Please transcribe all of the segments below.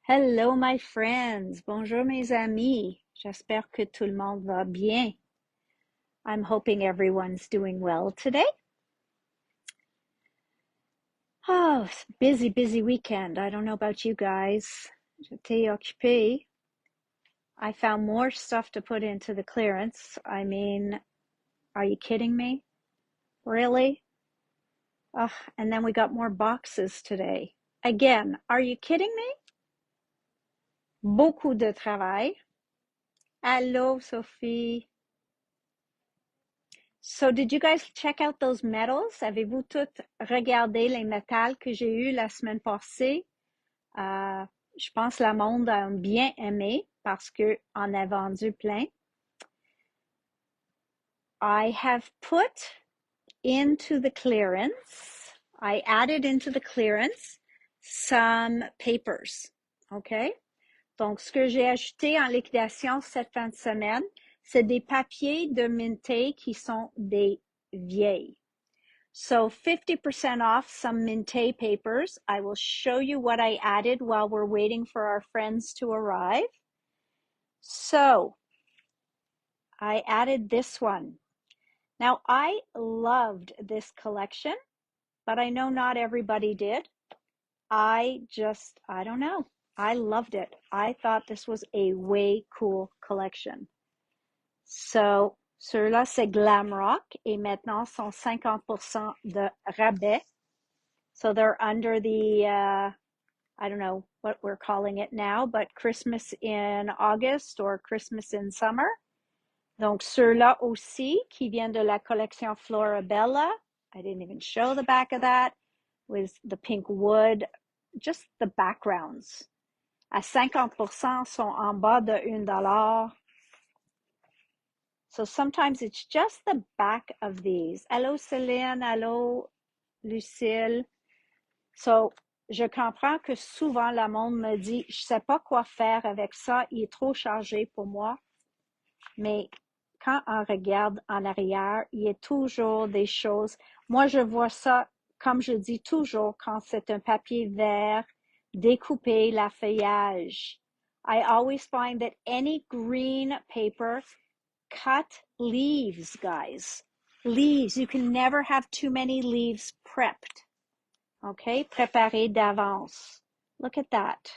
Hello my friends, bonjour mes amis. J'espère que tout le monde va bien. I'm hoping everyone's doing well today. Oh, busy weekend. I don't know about you guys. J'étais occupée. I found more stuff to put into the clearance. I mean, are you kidding me? Really? Ugh, and then we got more boxes today. Again, are you kidding me? Beaucoup de travail. Allô, Sophie. So did you guys check out those medals? Avez-vous toutes regardé les métals que j'ai eus la semaine passée? Je pense que le monde a bien aimé parce que on a vendu plein. I have put into the clearance, I added into the clearance some papers. OK? Donc, ce que j'ai ajouté en liquidation cette fin de semaine, c'est des papiers de Minté qui sont des vieilles. So 50% off some Minté papers. I will show you what I added while we're waiting for our friends to arrive. So I added this one. Now I loved this collection, but I know not everybody did. I don't know. I loved it. I thought this was a way cool collection. So, ceux-là, c'est Glam Rock et maintenant sont 50% de rabais. So they're under the, I don't know what we're calling it now, but Christmas in August or Christmas in summer. Donc ceux-là aussi qui viennent de la collection Florabella. I didn't even show the back of that with the pink wood, just the backgrounds. À 50% sont en bas de $1. So sometimes it's just the back of these. Hello Céline, hello Lucille. So, je comprends que souvent le monde me dit, je sais pas quoi faire avec ça, il est trop chargé pour moi. Mais quand on regarde en arrière, il y a toujours des choses. Moi, je vois ça, comme je dis toujours, quand c'est un papier vert, découpé, la feuillage. I always find that any green paper, cut leaves, guys. Leaves. You can never have too many leaves prepped. Okay, préparé d'avance. Look at that.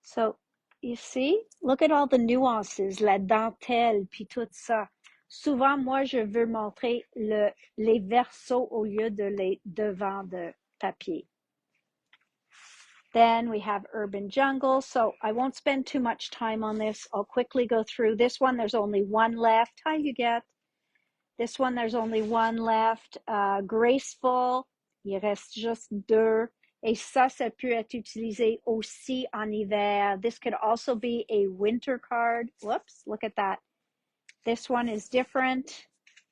So, you see, look at all the nuances, la dentelle, puis tout ça. Souvent, moi, je veux montrer les versos au lieu de les devants de papier. Then we have Urban Jungle. So I won't spend too much time on this. I'll quickly go through this one. There's only one left. Hi, you get. This one, there's only one left. Graceful. Il reste juste deux. Et ça peut être utilisé aussi en hiver. This could also be a winter card. Whoops, look at that. This one is different.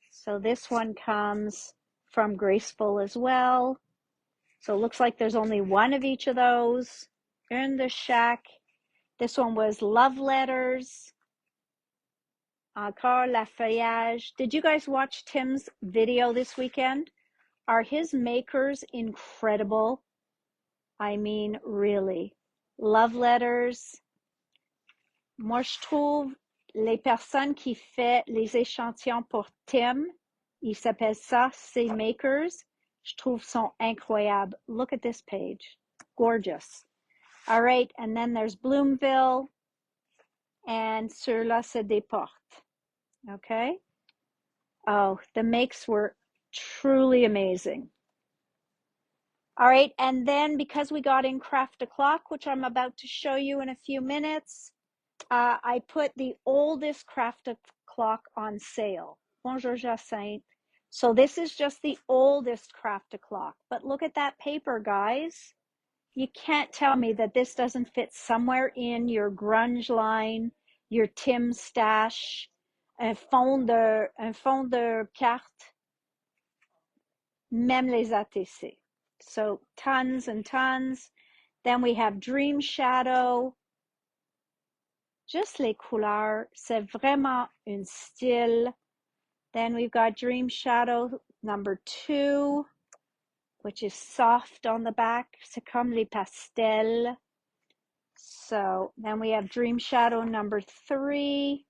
So this one comes from Graceful as well. So it looks like there's only one of each of those. In the shack. This one was Love Letters. Encore la feuillage. Did you guys watch Tim's video this weekend? Are his makers incredible? I mean, really. Love letters. Moi, je trouve les personnes qui font les échantillons pour Tim, ils s'appellent ça ses makers. Je trouve sont incroyables. Look at this page. Gorgeous. All right, and then there's Bloomville. And ceux-là, c'est des portes. Okay? Oh, the makes were truly amazing. All right, and then because we got in Craft O'Clock, which I'm about to show you in a few minutes, I put the oldest Craft O'Clock on sale. Bonjour, Jacinthe. So this is just the oldest Craft O'Clock. But look at that paper, guys. You can't tell me that this doesn't fit somewhere in your grunge line, your Tim stash, un fond de carte, même les ATC. So tons and tons. Then we have Dream Shadow. Just les couleurs, c'est vraiment un style. Then we've got Dream Shadow number 2, which is soft on the back. C'est comme les pastels. So then we have Dream Shadow number 3.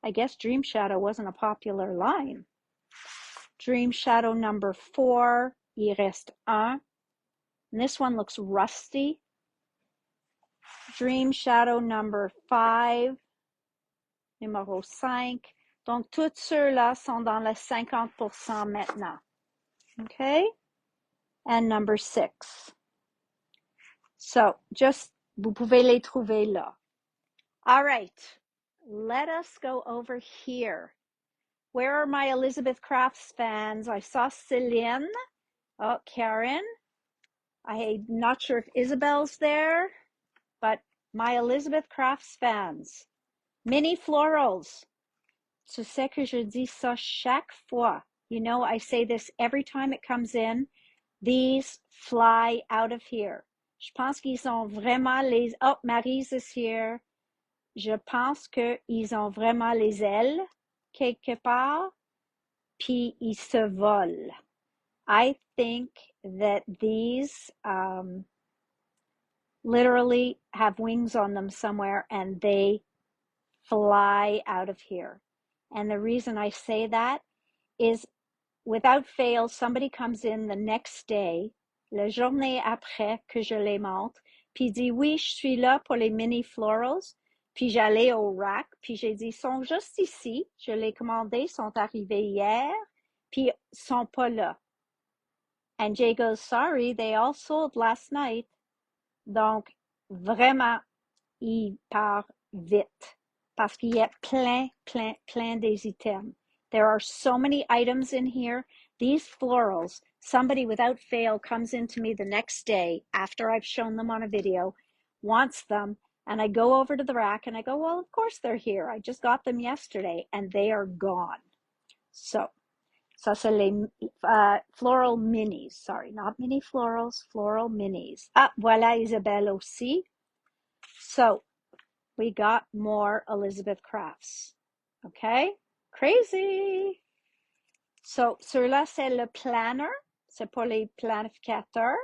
I guess Dream Shadow wasn't a popular line. Dream Shadow number 4. Il reste un. And this one looks rusty. Dream Shadow number 5. Numéro 5. Donc, tous ceux-là sont dans le 50% maintenant. Okay? And number 6. So, just, vous pouvez les trouver là. All right. Let us go over here. Where are my Elizabeth Crafts fans? I saw Celine. Oh, Karen. I'm not sure if Isabel's there, but my Elizabeth Crafts fans. Mini florals. Tu sais que je dis ça chaque fois. You know, I say this every time it comes in. These fly out of here. Je pense qu'ils ont vraiment les... Oh, Maryse is here. Je pense qu'ils ont vraiment les ailes quelque part, puis ils se volent. I think that these literally have wings on them somewhere and they fly out of here. And the reason I say that is without fail, somebody comes in the next day, la journée après que je les montre, puis dit oui, je suis là pour les mini florals. Puis j'allais au rack, puis j'ai dit, ils sont juste ici, je les commandés, sont arrivés hier, puis ils sont pas là. And Jay goes, sorry, they all sold last night. Donc, vraiment, il part vite. Parce qu'il y a plein des items. There are so many items in here. These florals, somebody without fail comes into me the next day after I've shown them on a video, wants them, and I go over to the rack and I go, well, of course they're here. I just got them yesterday and they are gone. So, ça c'est les floral minis. Sorry, not mini florals, floral minis. Ah, voilà Isabelle aussi. So, we got more Elizabeth Crafts. Okay? Crazy! So, ceux-là, c'est le planner. C'est pour les planificateurs.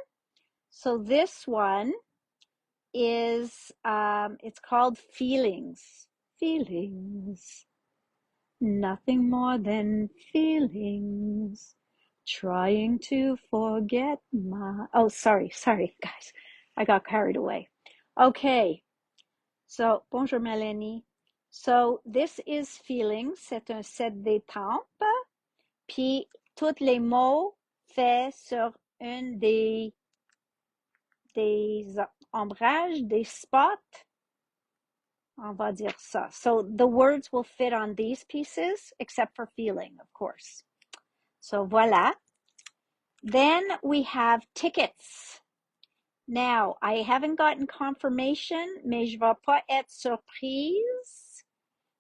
So, this one is, it's called Feelings. Feelings. Nothing more than feelings. Trying to forget my... Oh, sorry, guys. I got carried away. Okay. So, bonjour Mélanie. So, this is Feelings. C'est un set d'étampes. Puis, tous les mots faits sur une des ombrages, des spots. On va dire ça. So, the words will fit on these pieces, except for feeling, of course. So, voilà. Then we have tickets. Now, I haven't gotten confirmation, mais je vais pas être surprise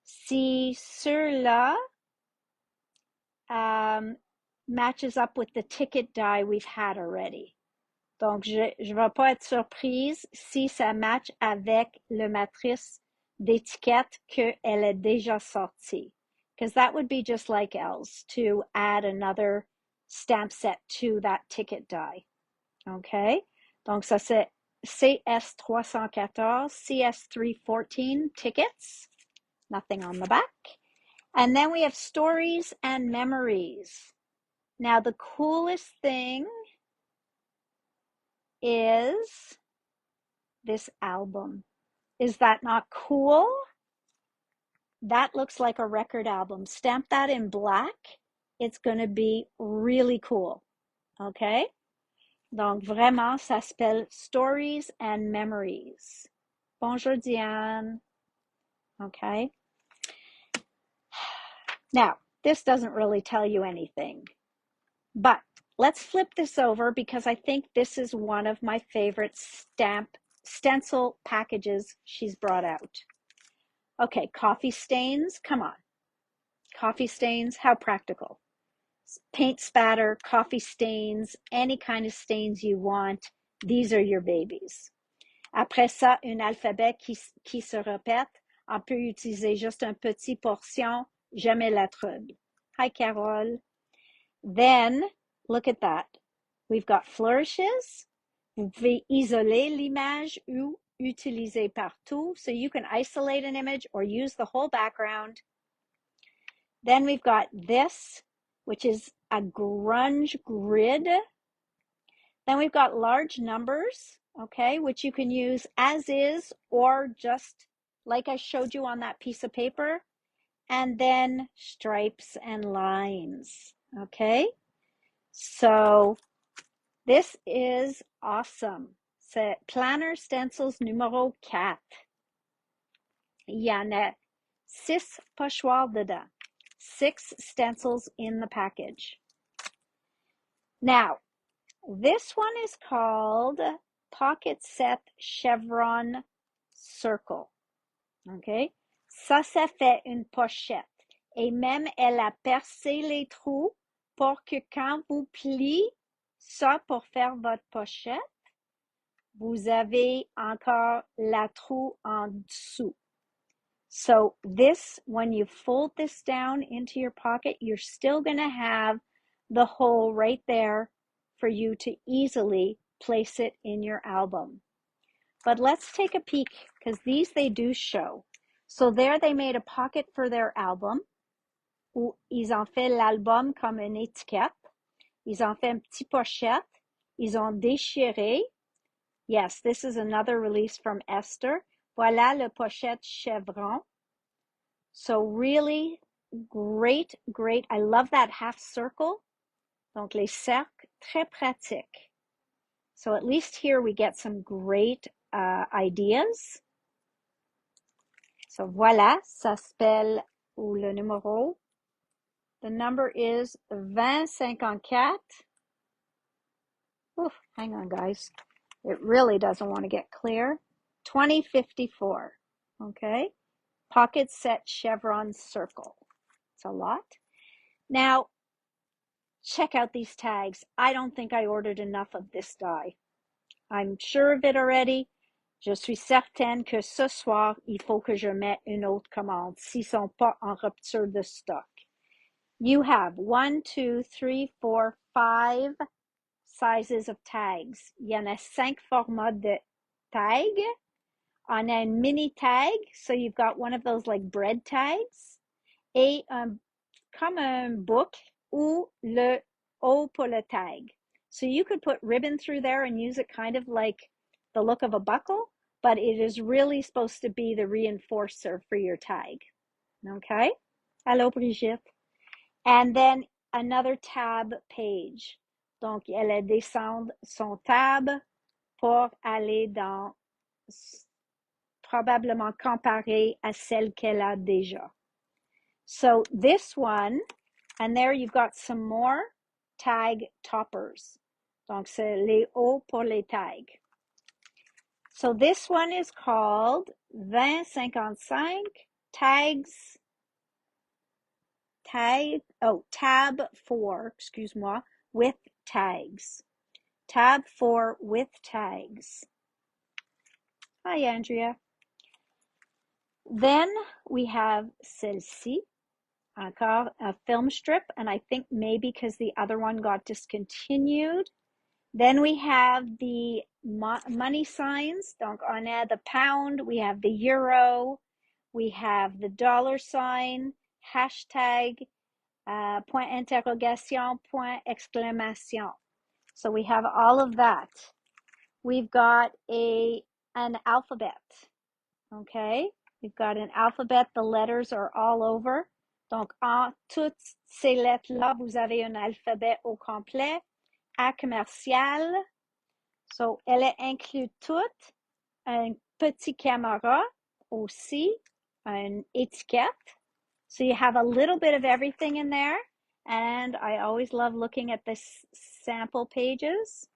si ceux-là matches up with the ticket die we've had already. Donc, je vais pas être surprise si ça match avec le matrice d'étiquette qu'elle est déjà sortie. Because that would be just like else to add another stamp set to that ticket die. Okay? Donc, ça c'est CS314, CS314 tickets. Nothing on the back. And then we have stories and memories. Now, the coolest thing is this album. Is that not cool? That looks like a record album. Stamp that in black. It's going to be really cool. Okay? Donc, vraiment, ça s'appelle Stories and Memories. Bonjour, Diane. Okay? Now, this doesn't really tell you anything, but let's flip this over because I think this is one of my favorite stencil packages she's brought out. Okay, coffee stains, come on. Coffee stains, how practical. Paint spatter, coffee stains, any kind of stains you want, these are your babies. Après ça, un alphabet qui se répète, on peut utiliser juste une petite portion, jamais la trouble. Hi, Carole. Then, look at that. We've got flourishes. Vous pouvez isoler l'image ou utiliser partout. So you can isolate an image or use the whole background. Then we've got this, which is a grunge grid. Then we've got large numbers, okay, which you can use as is or just like I showed you on that piece of paper. And then stripes and lines, okay? So this is awesome. C'est Planner Stencils numéro 4. Il y en a 6 pochoirs dedans. 6 stencils in the package. Now, this one is called Pocket Set Chevron Circle. Okay? Ça fait une pochette. Et même, elle a percé les trous pour que quand vous pliez ça pour faire votre pochette, vous avez encore la trou en dessous. So this, when you fold this down into your pocket, you're still going to have the hole right there for you to easily place it in your album. But let's take a peek because these they do show. So there they made a pocket for their album où ils ont fait l'album comme une étiquette. Ils ont fait une petite pochette. Ils ont déchiré. Yes, this is another release from Esther. Voilà le pochette chevron. So really great, great. I love that half circle. Donc les cercles, très pratique. So at least here we get some great ideas. So voilà, ça s'appelle, ou le numéro. The number is 2054. Oof, hang on, guys. It really doesn't want to get clear. 2054. Okay. Pocket Set Chevron Circle. It's a lot. Now, check out these tags. I don't think I ordered enough of this die. I'm sure of it already. Je suis certaine que ce soir, il faut que je mette une autre commande s'ils ne sont pas en rupture de stock. You have 1, 2, 3, 4, 5 sizes of tags. Il y en a 5 formats de tag. On a une mini tag, so you've got one of those like bread tags. Et comme un book ou le haut pour le tag. So you could put ribbon through there and use it kind of like the look of a buckle, but it is really supposed to be the reinforcer for your tag. Okay? Hello, Brigitte. And then another tab page. Donc, elle descend son tab pour aller dans, probablement comparer à celle qu'elle a déjà. So this one, and there you've got some more tag toppers. Donc, c'est les hauts pour les tags. So this one is called 2055 tags. Tab 4, excuse-moi, with tags. Tab 4 with tags. Hi, Andrea. Then we have celle-ci, encore a film strip, and I think maybe because the other one got discontinued. Then we have the money signs. Donc, on a the pound, we have the euro, we have the dollar sign, hashtag, point interrogation, point exclamation. So we have all of that. We've got an alphabet, okay? We've got an alphabet, the letters are all over. Donc, en toutes ces lettres-là, vous avez un alphabet au complet. A commercial. So, elle inclut toutes. Un petit caméra aussi. Une étiquette. So you have a little bit of everything in there. And I always love looking at the sample pages.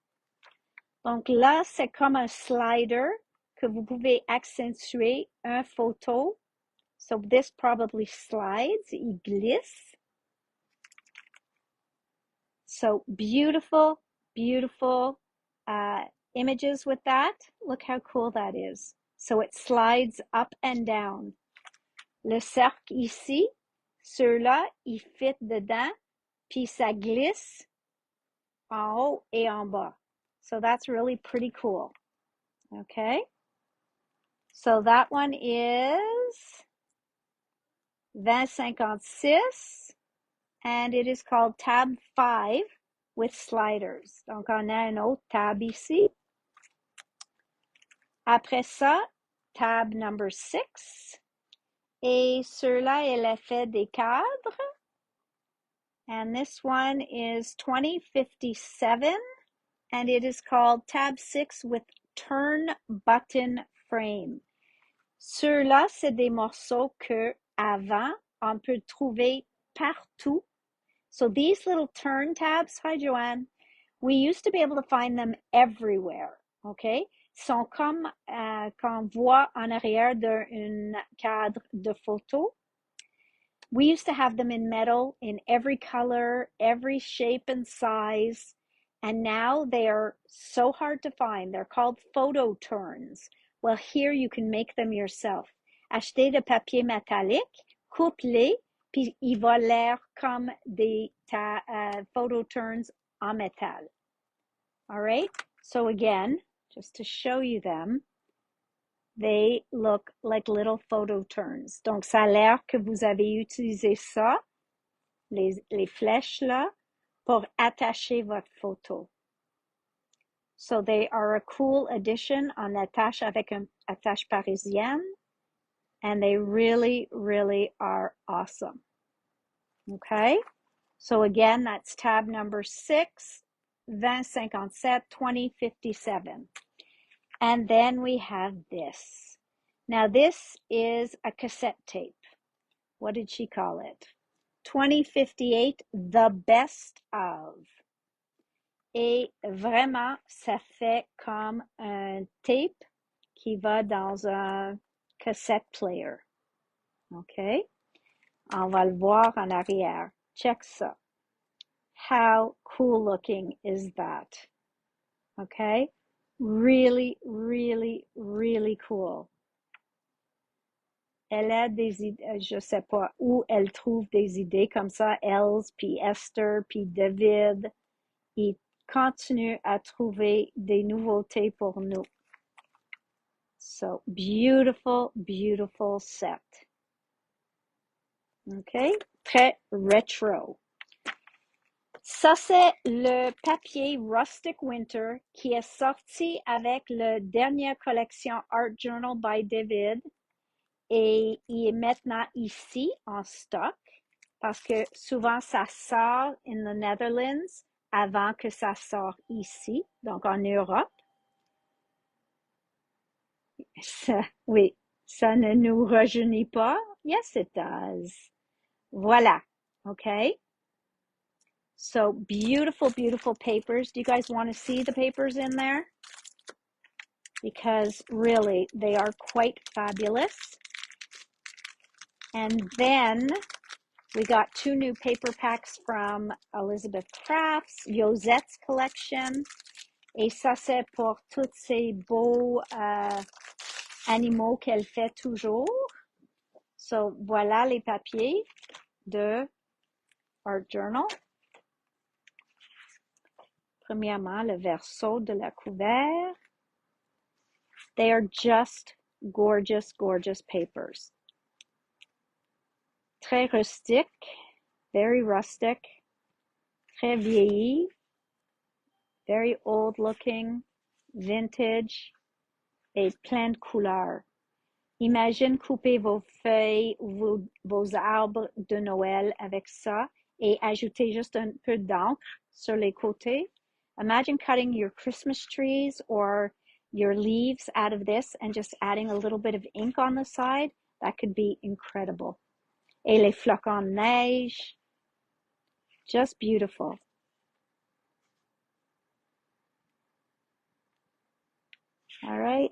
Donc là, c'est comme un slider que vous pouvez accentuer une photo. So this probably slides, il glisse. So beautiful, beautiful images with that. Look how cool that is. So it slides up and down. Le cercle ici, ceux-là, ils fit dedans, puis ça glisse en haut et en bas. So that's really pretty cool. Okay? So that one is 2056 and it is called tab 5 with sliders. Donc, on a un autre tab ici. Après ça, tab number 6. Et ceux-là, elle a fait des cadres. And this one is 2057 and it is called tab 6 with turn button frame. Ceux-là, c'est des morceaux que avant on peut trouver partout. So these little turn tabs, hi Joanne, we used to be able to find them everywhere, okay? Sont comme qu'on voit en arrière d'un cadre de photo. We used to have them in metal in every color, every shape and size, and now they are so hard to find. They're called photo turns. Well, here you can make them yourself. Achetez de papier métallique, coupe-les, puis il va l'air comme des photo turns en métal. All right, so again, just to show you them, they look like little photo turns. Donc, ça a l'air que vous avez utilisé ça, les flèches là, pour attacher votre photo. So they are a cool addition. On attache avec une attache parisienne. And they really, really are awesome. Okay? So again, that's tab number 6, 2057, 2057. And then we have this. Now this is a cassette tape. What did she call it? 2058, the best of. Et vraiment, ça fait comme un tape qui va dans un cassette player. OK? On va le voir en arrière. Check ça. How cool looking is that? Okay? Really, really, really cool. Elle a des idées, je sais pas où elle trouve des idées comme ça, Els, puis Esther, puis David. Ils continuent à trouver des nouveautés pour nous. So, beautiful, beautiful set. OK? Très rétro. Ça, c'est le papier Rustic Winter qui est sorti avec la dernière collection Art Journal by David et il est maintenant ici en stock parce que souvent ça sort in the Netherlands avant que ça sorte ici, donc en Europe. Ça, oui, ça ne nous rajeunit pas. Yes, it does. Voilà, okay? So beautiful, beautiful papers. Do you guys want to see the papers in there? Because really, they are quite fabulous. And then we got 2 new paper packs from Elizabeth Crafts, Yosette's collection. Et ça, c'est pour tous ces beaux animaux qu'elle fait toujours. So, voilà les papiers de Art Journal. Premièrement, le verso de la couvert. They are just gorgeous, gorgeous papers. Très rustique, very rustic, très vieilli, very old looking, vintage, et plein de couleurs. Imagine couper vos feuilles, vos arbres de Noël avec ça et ajouter juste un peu d'encre sur les côtés. Imagine cutting your Christmas trees or your leaves out of this and just adding a little bit of ink on the side. That could be incredible. Et les flocons de neige. Just beautiful. All right.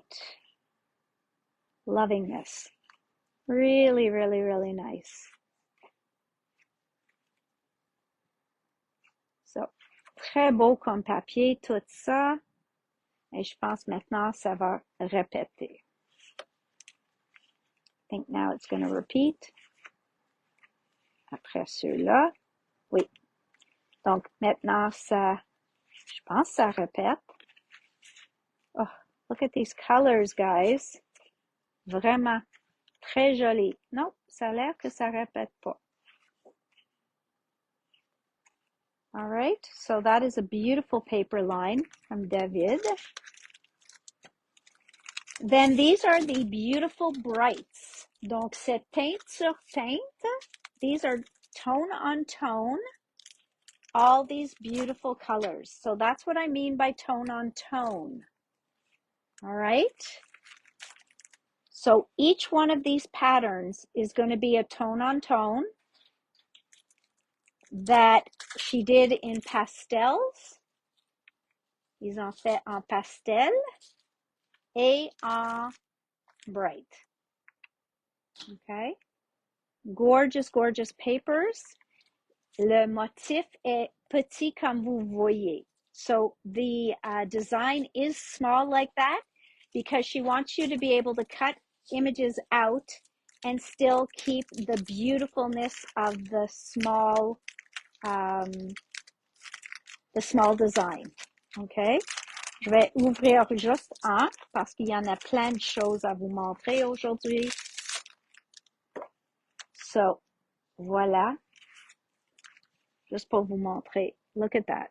Loving this. Really, really, really nice. So, très beau comme papier, tout ça. Et je pense maintenant, ça va répéter. I think now it's going to repeat. Après ceux-là. Oui. Donc, maintenant, ça, je pense que ça répète. Oh, look at these colors, guys. Vraiment très joli. Non, ça a l'air que ça répète pas. All right, so that is a beautiful paper line from David. Then these are the beautiful brights. Donc, c'est teinte sur teinte. These are tone on tone. All these beautiful colors. So that's what I mean by tone on tone. All right. So each one of these patterns is going to be a tone on tone that she did in pastels. Ils ont fait en pastel et en bright. Okay. Gorgeous, gorgeous papers. Le motif est petit comme vous voyez. So the design is small like that because she wants you to be able to cut images out and still keep the beautifulness of the small design. Okay? Je vais ouvrir juste un parce qu'il y en a plein de choses à vous montrer aujourd'hui. So, voilà. Just pour vous montrer. Look at that.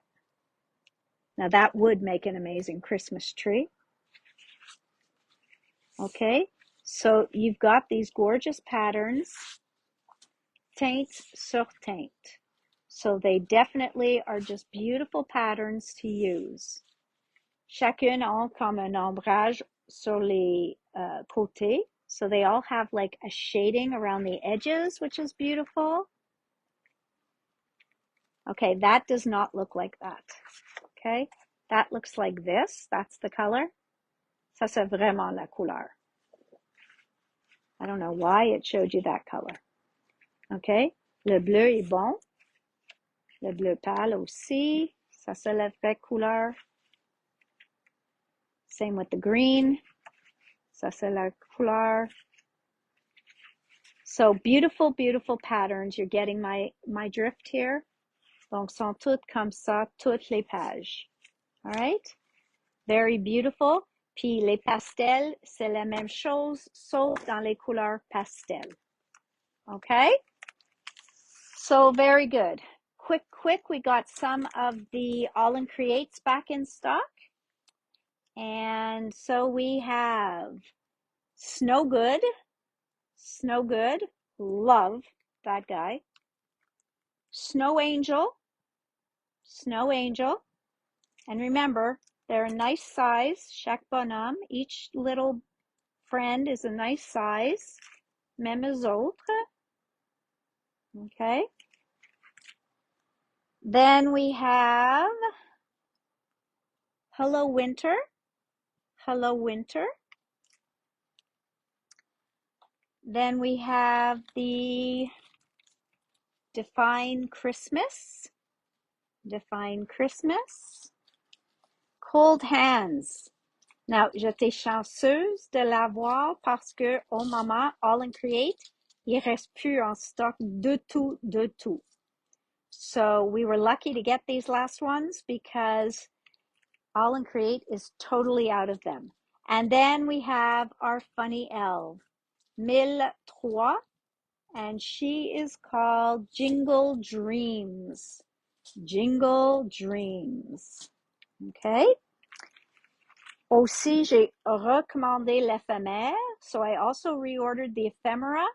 Now that would make an amazing Christmas tree. Okay, so you've got these gorgeous patterns, teintes sur teinte. So they definitely are just beautiful patterns to use. Chacune ont comme un ombrage sur les côtés. So they all have like a shading around the edges, which is beautiful. Okay, that does not look like that. Okay, that looks like this. That's the color. Ça, c'est vraiment la couleur. I don't know why it showed you that color. Okay, le bleu est bon. Le bleu pâle aussi. Ça, c'est la vraie couleur. Same with the green. Ça, c'est la couleur. So beautiful, beautiful patterns. You're getting my drift here. Donc, sont toutes comme ça, toutes les pages. All right? Very beautiful. Puis les pastels, c'est la même chose, sauf dans les couleurs pastel. Okay? So very good. Quick, we got some of the All in Creates back in stock. And so we have Snow Good, love that guy. Snow Angel, and remember, they're a nice size, chaque bonhomme, each little friend is a nice size, même les autres, okay? Then we have Hello Winter, then we have the Define Christmas, Cold Hands. Now, j'étais chanceuse de l'avoir parce que au moment All in Create, il reste plus en stock de tout. So we were lucky to get these last ones because All in Create is totally out of them. And then we have our funny elf, 1003, and she is called Jingle Dreams. Okay. Aussi, j'ai recommandé l'éphémère. So I also reordered the ephemera.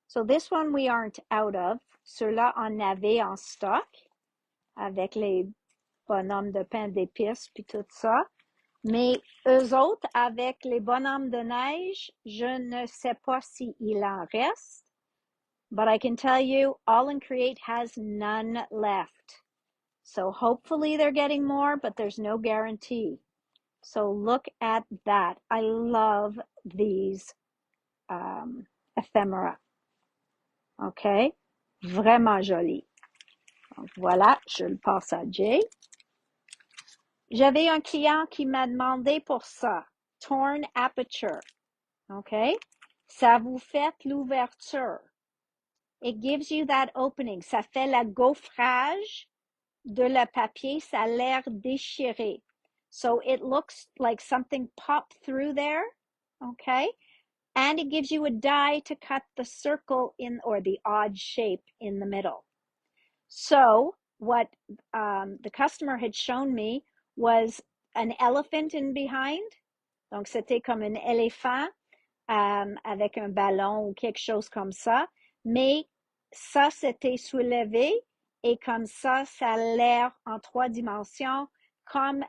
So this one we aren't out of. Ceux-là en avait en stock avec les bonhommes de pain d'épices puis tout ça. Mais eux autres, avec les bonhommes de neige, je ne sais pas s'il en reste. But I can tell you, All in Create has none left. So hopefully they're getting more, but there's no guarantee. So look at that. I love these ephemera. Okay? Vraiment joli. Donc voilà, je le passe à Jay. J'avais un client qui m'a demandé pour ça. Torn aperture. Okay? Ça vous fait l'ouverture. It gives you that opening. Ça fait la gaufrage de la papier. Ça a l'air déchiré. So it looks like something popped through there. Okay? And it gives you a die to cut the circle in, or the odd shape in the middle. So what the customer had shown me was an elephant in behind. Donc, c'était comme un éléphant avec un ballon ou quelque chose comme ça. Mais ça, c'était soulevé et comme ça a l'air en 3 dimensions, comme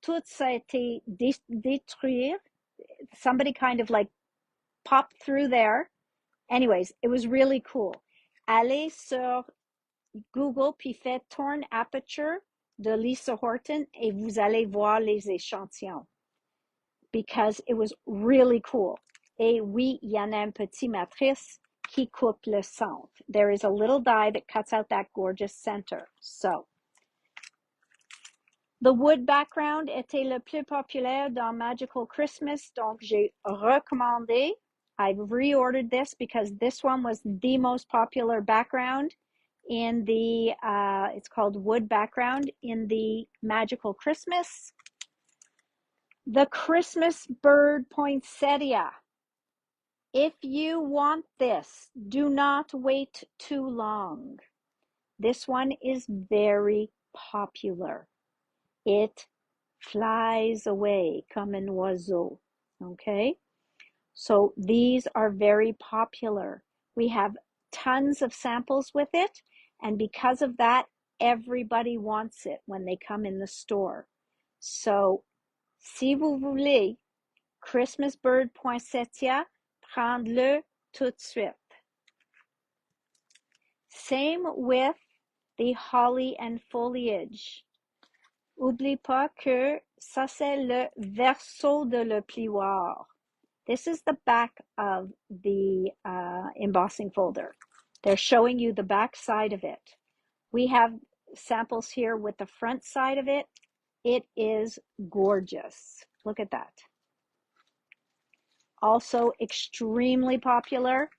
tout ça a été détruit. Somebody kind of like popped through there. Anyways, it was really cool. Allez sur Google puis faites Torn Aperture de Lisa Horton et vous allez voir les échantillons. Because it was really cool. Et oui, il y en a un petit matrice qui coupe le centre. There is a little die that cuts out that gorgeous center. So, the wood background était le plus populaire dans Magical Christmas, donc j'ai recommandé. I've reordered this because this one was the most popular background in the, it's called wood background in the Magical Christmas. The Christmas bird poinsettia. If you want this, do not wait too long. This one is very popular. It flies away comme un oiseau. Okay? So these are very popular. We have tons of samples with it, and because of that, everybody wants it when they come in the store. So, si vous voulez Christmas bird poinsettia, prendre-le tout de suite. Same with the holly and foliage. Oublie pas que ça c'est le verso de le plioir. This is the back of the embossing folder. They're showing you the back side of it. We have samples here with the front side of it. It is gorgeous. Look at that. Also extremely popular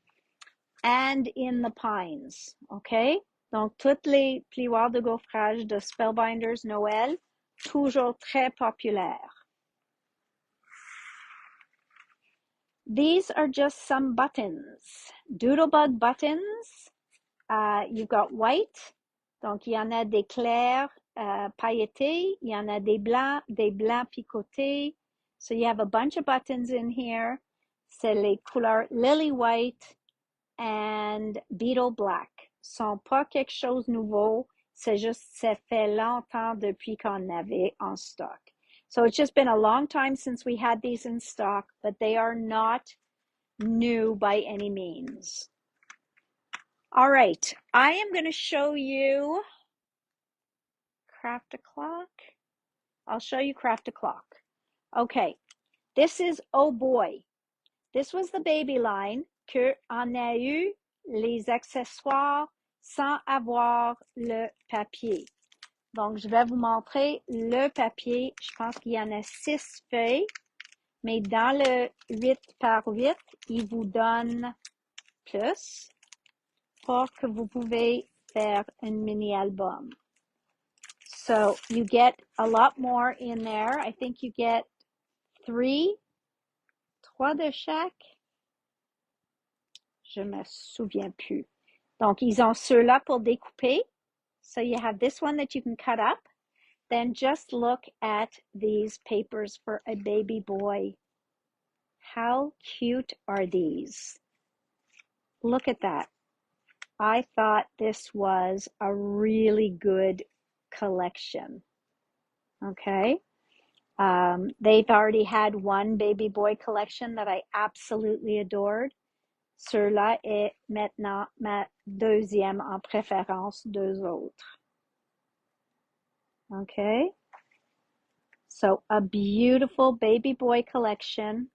and in the pines. Okay? Donc, toutes les plioirs de gaufrage de Spellbinders Noël, toujours très populaires. These are just some buttons. Doodlebug buttons. You've got white. Donc, il y en a des clairs pailletés. Il y en a des blancs picotés. So you have a bunch of buttons in here. C'est les couleurs lily white and beetle black. Sont pas quelque chose de nouveau. C'est juste, ça fait longtemps depuis qu'on avait en stock. So it's just been a long time since we had these in stock, but they are not new by any means. All right, I am going to show you Craft a Clock. I'll show you Craft a Clock. Okay, this is Oh Boy. This was the baby line que on a eu les accessoires sans avoir le papier. Donc, je vais vous montrer le papier. Je pense qu'il y en a 6 feuilles, mais dans le 8 par 8, il vous donne plus pour que vous pouvez faire un mini album. So, you get a lot more in there. I think you get 3 de chaque. Je me souviens plus. Donc, ils ont ceux-là pour découper. So you have this one that you can cut up. Then just look at these papers for a baby boy. How cute are these? Look at that. I thought this was a really good collection. Okay. They've already had one baby boy collection that I absolutely adored. Ceux-là est maintenant ma deuxième en préférence d'eux autres. Okay. So a beautiful baby boy collection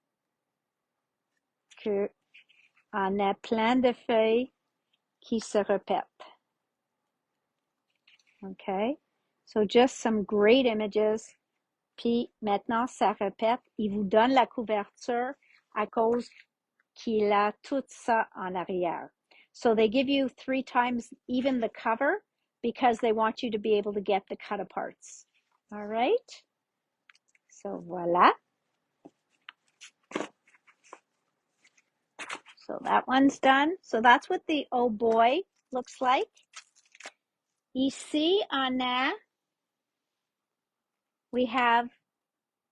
que en a plein de feuilles qui se répètent. Okay. So just some great images. Puis maintenant, ça répète. Il vous donne la couverture à cause qu'il a tout ça en arrière. So they give you 3 times even the cover because they want you to be able to get the cut aparts. All right. So voilà. So that one's done. So that's what the oh boy looks like. Ici on a, we have,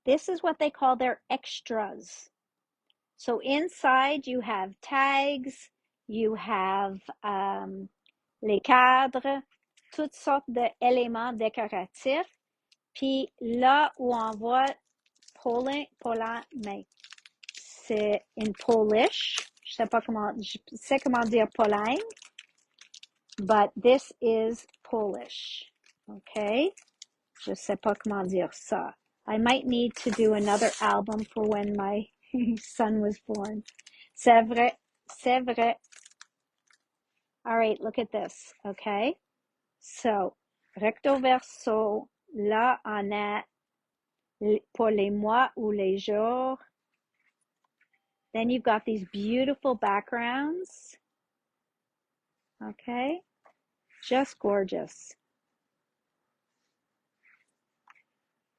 this is what they call their extras. So inside you have tags, you have les cadres, toutes sortes d'éléments décoratifs. Puis là où on voit mais c'est in Polish. Je sais comment dire Pologne, but this is Polish. Okay? Je sais pas comment dire ça. I might need to do another album for when my son was born. C'est vrai, c'est vrai. All right, look at this, okay? So, recto verso, là, on a pour les mois ou les jours. Then you've got these beautiful backgrounds, okay? Just gorgeous.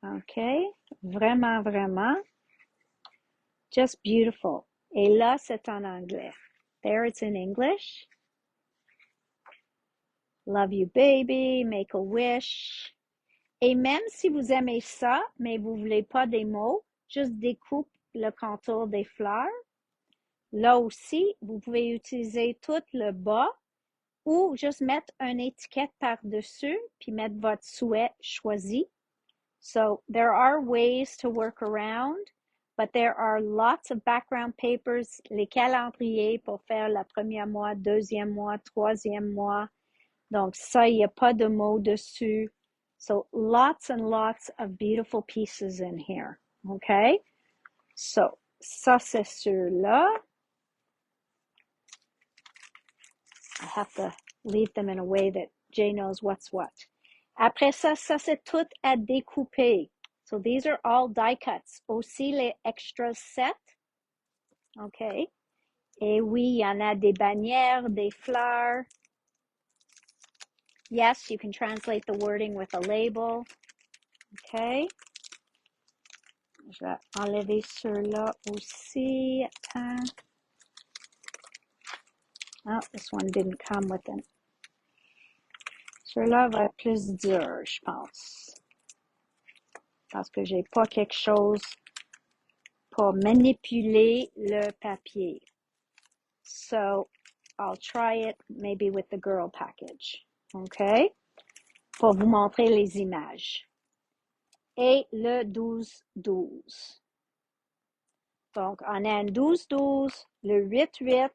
Okay, vraiment, vraiment. Just beautiful. Et là, c'est en anglais. There it's in English. Love you, baby. Make a wish. Et même si vous aimez ça, mais vous voulez pas des mots, juste découpe le contour des fleurs. Là aussi, vous pouvez utiliser tout le bas ou juste mettre une étiquette par-dessus puis mettre votre souhait choisi. So there are ways to work around, but there are lots of background papers, les calendriers pour faire le premier mois, deuxième mois, troisième mois. Donc ça, il n'y a pas de mots dessus. So lots and lots of beautiful pieces in here. Okay? So ça, c'est ceux-là. I have to leave them in a way that Jay knows what's what. Après ça, ça c'est tout à découper. So these are all die cuts. Aussi les extras set. Okay. Et oui, il y en a des bannières, des fleurs. Yes, you can translate the wording with a label. Okay. Je vais enlever ceux-là aussi. Attends. Oh, this one didn't come with it. Ceux-là va être plus dur, je pense. Parce que j'ai pas quelque chose pour manipuler le papier. So, I'll try it maybe with the girl package. OK? Pour vous montrer les images. Et le 12-12. Donc, on a un 12-12, le 8-8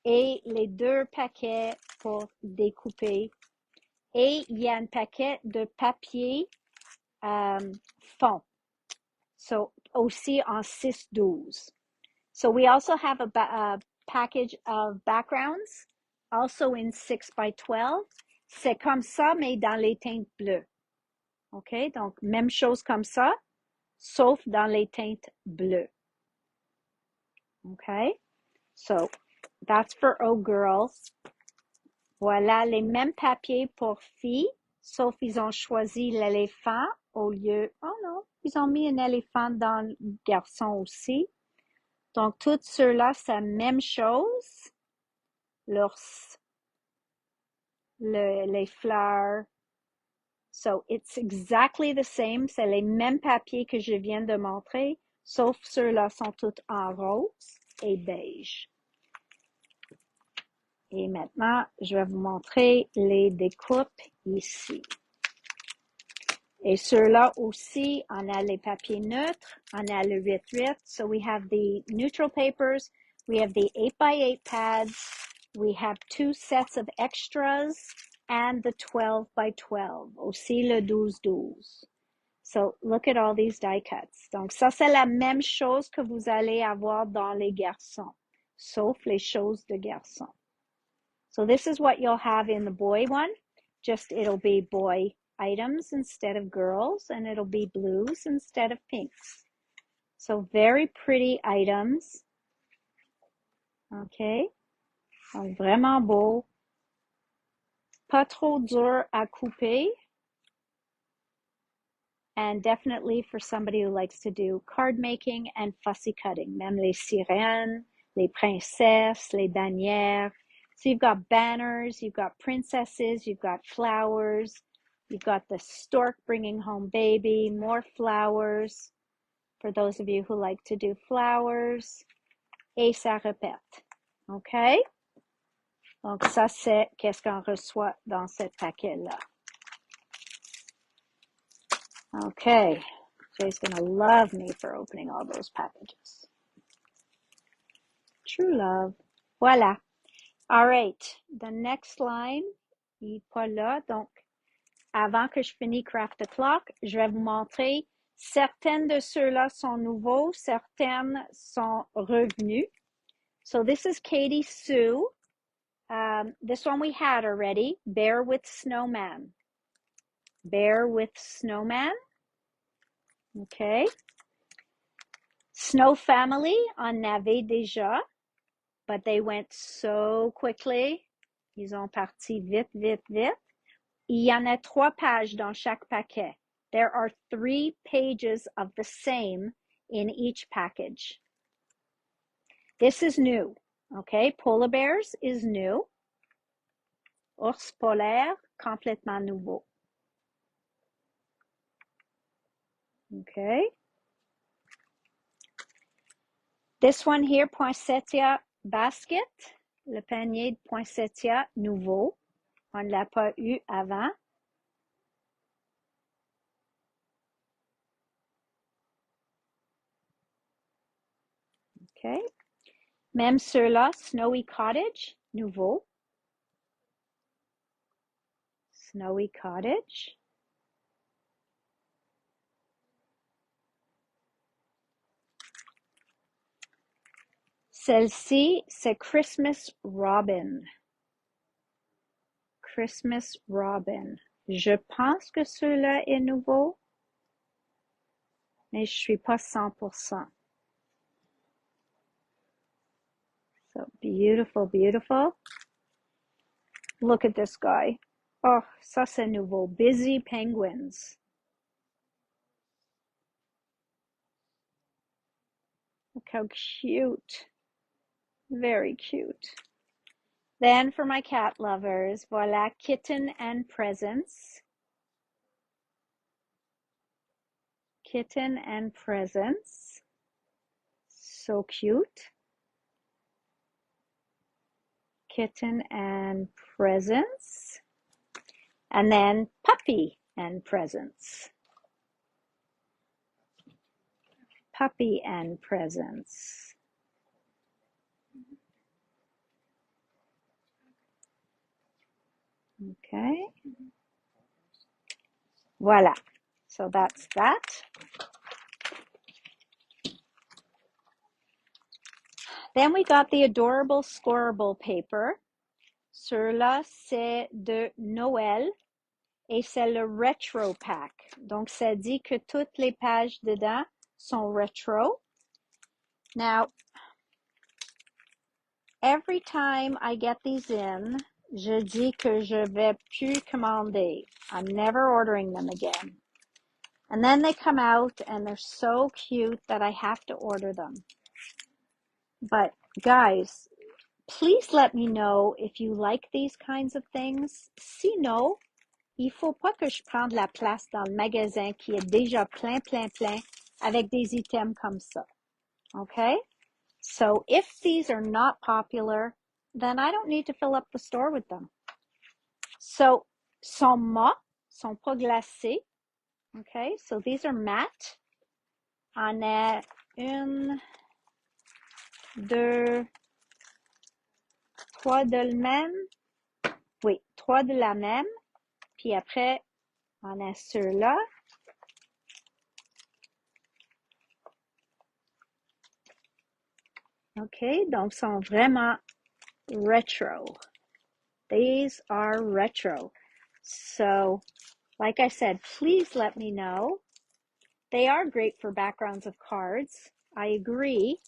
et les deux paquets pour découper. Et il y a un paquet de papier fond. So, aussi en 6-12. So, we also have a package of backgrounds, also in 6x12. C'est comme ça, mais dans les teintes bleues. OK? Donc, même chose comme ça, sauf dans les teintes bleues. OK? So, that's for Oh Girls. Voilà, les mêmes papiers pour filles, sauf ils ont choisi l'éléphant au lieu... Oh non, ils ont mis un éléphant dans le garçon aussi. Donc, tous ceux-là, c'est la même chose. L'ours, les fleurs. So, it's exactly the same. C'est les mêmes papiers que je viens de montrer, sauf ceux-là sont tous en rose et beige. Et maintenant, je vais vous montrer les découpes ici. Et ceux-là aussi, on a les papiers neutres, on a le 8-8. So we have the neutral papers, we have the 8x8 pads, we have 2 sets of extras, and the 12x12, aussi le 12-12. So look at all these die cuts. Donc ça, c'est la même chose que vous allez avoir dans les garçons, sauf les choses de garçons. So this is what you'll have in the boy one. Just it'll be boy items instead of girls, and it'll be blues instead of pinks. So very pretty items. Okay. Donc vraiment beau. Pas trop dur à couper. And definitely for somebody who likes to do card making and fussy cutting. Même les sirènes, les princesses, les damières. So you've got banners, you've got princesses, you've got flowers, you've got the stork bringing home baby, more flowers, for those of you who like to do flowers, et ça répète. OK? Donc ça, c'est qu'est-ce qu'on reçoit dans ce paquet-là. Okay, Jay's gonna love me for opening all those packages. True love. Voilà. All right, the next line, il n'est pas là. Donc, avant que je finisse Craft the Clock, je vais vous montrer. Certaines de ceux-là sont nouveaux, certaines sont revenus. So this is Katie Sue. This one we had already. Bear with Snowman. Bear with Snowman. Okay. Snow Family en avait déjà, but they went so quickly. Ils ont parti vite, vite, vite. Il y en a 3 pages dans chaque paquet. There are 3 pages of the same in each package. This is new, okay? Polar Bears is new. Ours polaire, complètement nouveau. Okay. This one here, poinsettia basket, le panier de poinsettia nouveau. On ne l'a pas eu avant. Okay. Même ceux-là, Snowy Cottage, nouveau. Snowy Cottage. Celle-ci, c'est Christmas Robin. Christmas Robin. Je pense que celui-là est nouveau, mais je suis pas 100%. So beautiful, beautiful. Look at this guy. Oh, ça c'est nouveau. Busy Penguins. Look how cute. Very cute. Then for my cat lovers, voilà, Kitten and Presents. Kitten and Presents. So cute. Kitten and Presents. And then Puppy and Presents. Puppy and Presents. Okay. Voila. So that's that. Then we got the adorable scorable paper. Ceux-là, c'est de Noël et c'est le retro pack. Donc, ça dit que toutes les pages dedans sont retro. Now, every time I get these in, je dis que je vais plus commander. I'm never ordering them again. And then they come out and they're so cute that I have to order them. But guys, please let me know if you like these kinds of things. Sinon, il faut pas que je prenne la place dans le magasin qui est déjà plein, plein, plein avec des items comme ça. Okay? So if these are not popular, then I don't need to fill up the store with them. So, sont mat, sont pas glacés. Okay? So these are matte. On a 1, 2, 3 de le même. Oui, 3 de la même. Puis après, on a ceux-là. OK, donc sont vraiment retro. These are retro. So, like I said, please let me know. They are great for backgrounds of cards. I agree.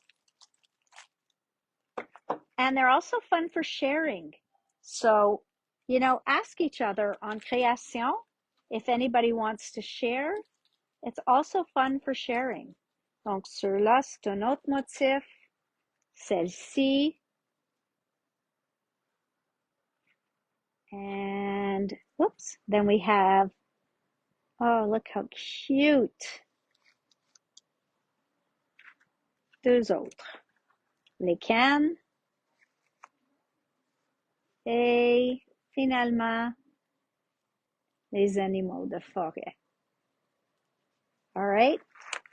And they're also fun for sharing. So, you know, ask each other on création if anybody wants to share. It's also fun for sharing. Donc, ceux-là, c'est un autre motif. celle-ci. And whoops, then we have, oh, look how cute. Deux autres. Les cannes. Et finalement, les animaux de forêt. All right.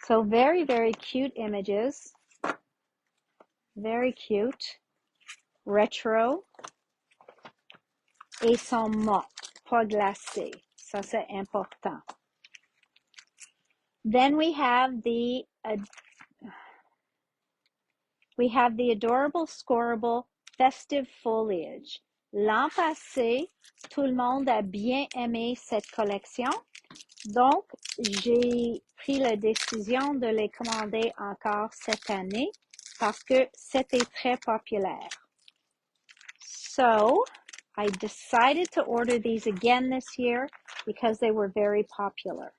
So very, very cute images. Very cute. Retro. Et sont morts, pas glacés. Ça, c'est important. Then we have the adorable, scorable, festive foliage. L'an passé, tout le monde a bien aimé cette collection. Donc, j'ai pris la décision de les commander encore cette année parce que c'était très populaire. So, I decided to order these again this year because they were very popular.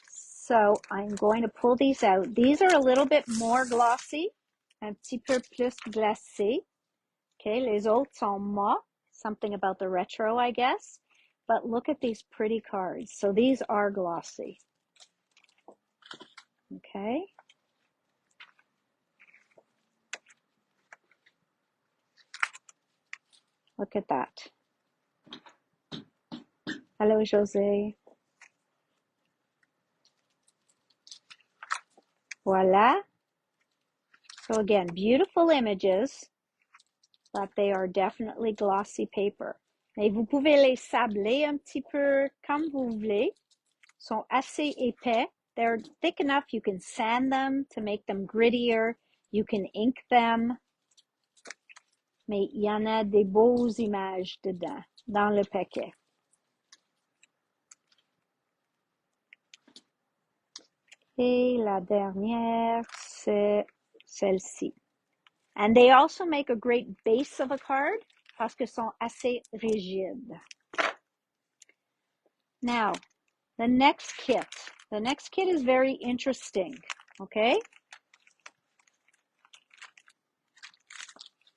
So, I'm going to pull these out. These are a little bit more glossy, un petit peu plus glacé. Okay, les autres sont mat, something about the retro, I guess. But look at these pretty cards. So these are glossy. Okay. Look at that. Hello, Jose. Voila. So again, beautiful images, but they are definitely glossy paper. Mais vous pouvez les sabler un petit peu comme vous voulez. Sont assez épais. They're thick enough you can sand them to make them grittier. You can ink them. Mais il y en a des beaux images dedans, dans le paquet. Et la dernière, c'est celle-ci. And they also make a great base of a card parce que sont assez rigides. Now, the next kit. The next kit is very interesting, okay?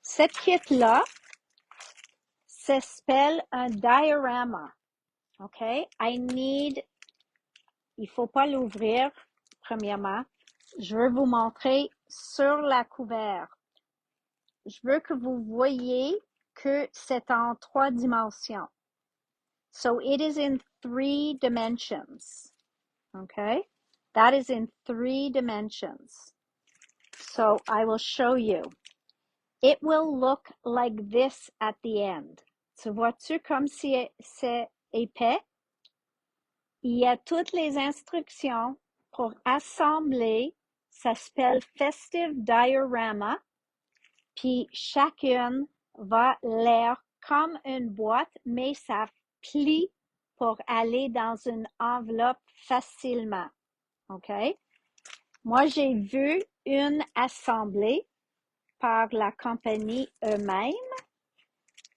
Cette kit-là s'appelle un diorama, okay? Il faut pas l'ouvrir, premièrement. Je veux vous montrer sur la couverture. Je veux que vous voyez que c'est en 3 dimensions. So it is in 3 dimensions. Okay? That is in 3 dimensions. So I will show you. It will look like this at the end. Tu vois-tu comme si c'est épais? Il y a toutes les instructions pour assembler. Ça s'appelle Festive Diorama. Puis chacune va l'air comme une boîte, mais ça plie pour aller dans une enveloppe facilement. OK? Moi, j'ai vu une assemblée par la compagnie eux-mêmes,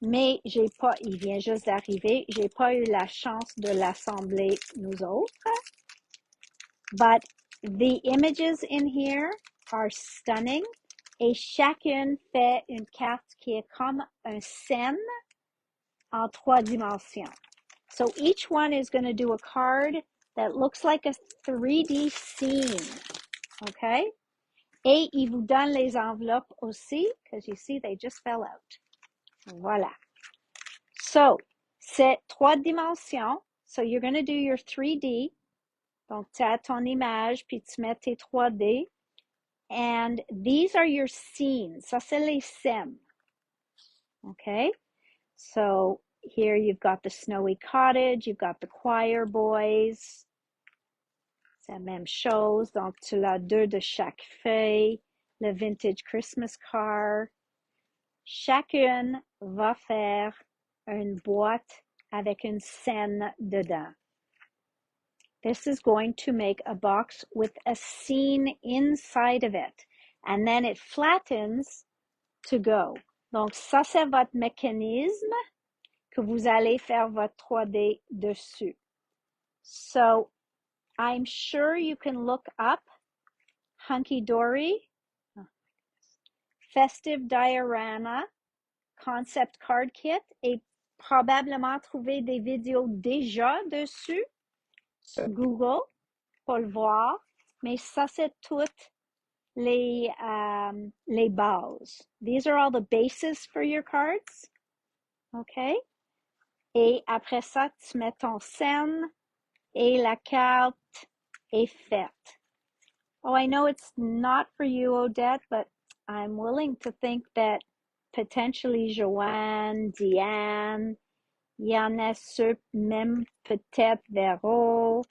mais il vient juste d'arriver, j'ai pas eu la chance de l'assembler nous autres. But the images in here are stunning. Et chacune fait une carte qui est comme un scène en 3 dimensions. So each one is going to do a card that looks like a 3D scene. Okay? Et il vous donne les enveloppes aussi, because you see they just fell out. Voilà. So, c'est 3 dimensions. So you're going to do your 3D. Donc, tu as ton image, puis tu mets tes 3D. And these are your scenes. Ça, c'est les scènes. Okay? So, here you've got the snowy cottage, you've got the choir boys. C'est la même chose. Donc, tu l'as 2 de chaque feuille. Le vintage Christmas car. Chacune va faire une boîte avec une scène dedans. This is going to make a box with a scene inside of it. And then it flattens to go. Donc, ça, c'est votre mécanisme que vous allez faire votre 3D dessus. So, I'm sure you can look up Hunky Dory. Festive Diorama Concept Card Kit et probablement trouver des vidéos déjà dessus sur Google pour le voir. Mais ça, c'est toutes les bases. These are all the bases for your cards. OK? Et après ça, tu mets ton scène et la carte est faite. Oh, I know it's not for you, Odette, but I'm willing to think that potentially Joanne, Diane, il y en a ceux, même peut-être Véro,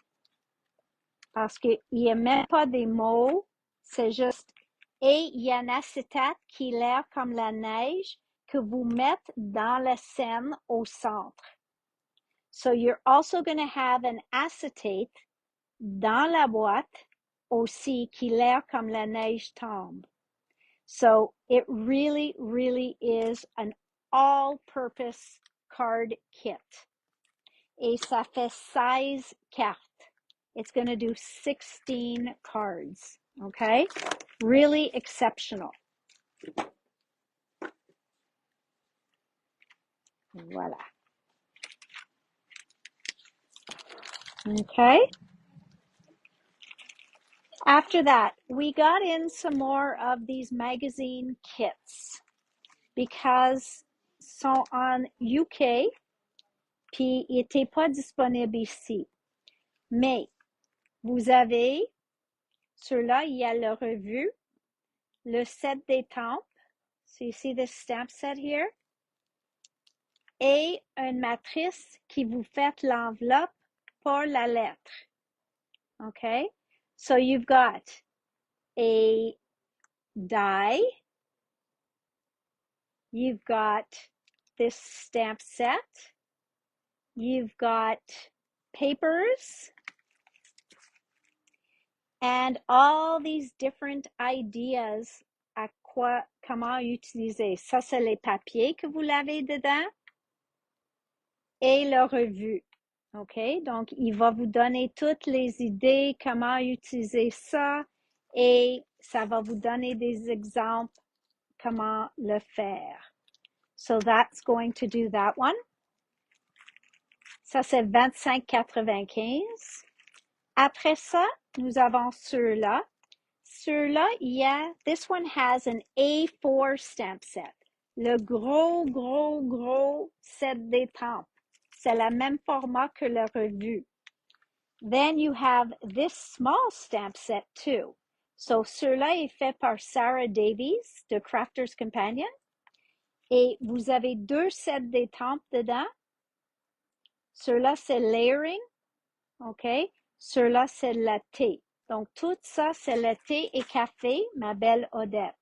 parce qu'il n'y a même pas des mots, c'est juste, et il y a un acétate qui a l'air comme la neige que vous mettez dans la scène au centre. So you're also going to have an acetate dans la boîte aussi qui a l'air comme la neige tombe. So it really, really is an all-purpose card kit. Et ça fait 16 cartes. It's going to do 16 cards. Okay? Really exceptional. Voilà. Okay? After that, we got in some more of these magazine kits because sont en UK, puis ils n'étaient pas disponibles ici. Mais vous avez, ceux-là, il y a la revue, le set des tempes. So you see this stamp set here? Et une matrice qui vous fait l'enveloppe pour la lettre. Okay? So you've got a die. You've got this stamp set. You've got papers. And all these different ideas à quoi, comment utiliser. Ça, c'est les papiers que vous l'avez dedans et la revue. OK? Donc, il va vous donner toutes les idées, comment utiliser ça et ça va vous donner des exemples comment le faire. So that's going to do that one. Ça, c'est 25,95. Après ça, nous avons ceux-là. Ceux-là, il y a, this one has an A4 stamp set. Le gros, gros, gros set des tempes. C'est le même format que la revue. Then you have this small stamp set too. So, ceux-là est fait par Sarah Davies de Crafter's Companion. Et vous avez deux sets des tempes dedans. Ceux-là, c'est layering. OK? Ceux-là, c'est latte. Donc, tout ça, c'est latte et café, ma belle Odette.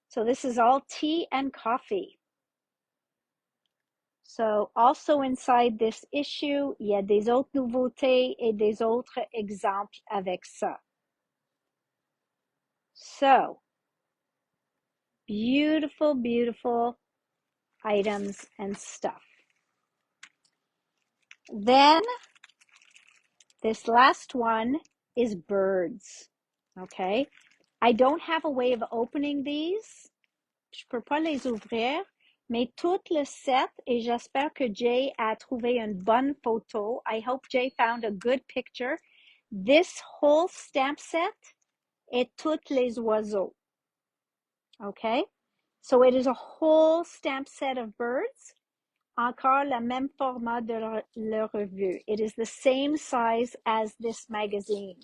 So, this is all tea and coffee. So, also inside this issue, il y a des autres nouveautés et des autres exemples avec ça. So, beautiful, beautiful items and stuff. Then, this last one is birds. Okay? I don't have a way of opening these. Je peux pas les ouvrir, mais tout le set, et j'espère que Jay a trouvé une bonne photo. I hope Jay found a good picture. This whole stamp set est toutes les oiseaux. Okay? So it is a whole stamp set of birds. Encore le même format de la revue. It is the same size as this magazine.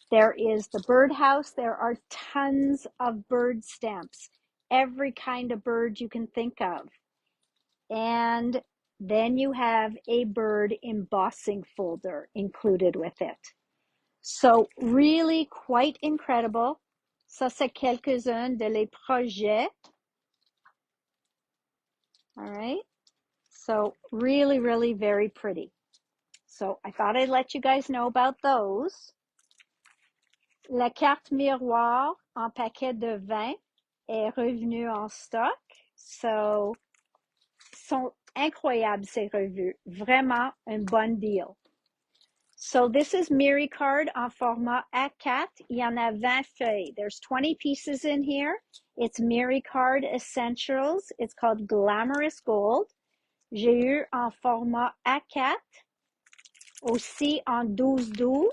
There is the birdhouse. There are tons of bird stamps. Every kind of bird you can think of. And then you have a bird embossing folder included with it. So really quite incredible. Ça, c'est quelques-uns de les projets. All right. So really, really very pretty. So I thought I'd let you guys know about those. La carte miroir en paquet de 20 est revenue en stock. So, sont incroyables ces revues. Vraiment un bon deal. So this is Miri card en format A4. Il y en a 20 feuilles. There's 20 pieces in here. It's Miri card essentials. It's called Glamorous Gold. J'ai eu en format A4, aussi en 12-12,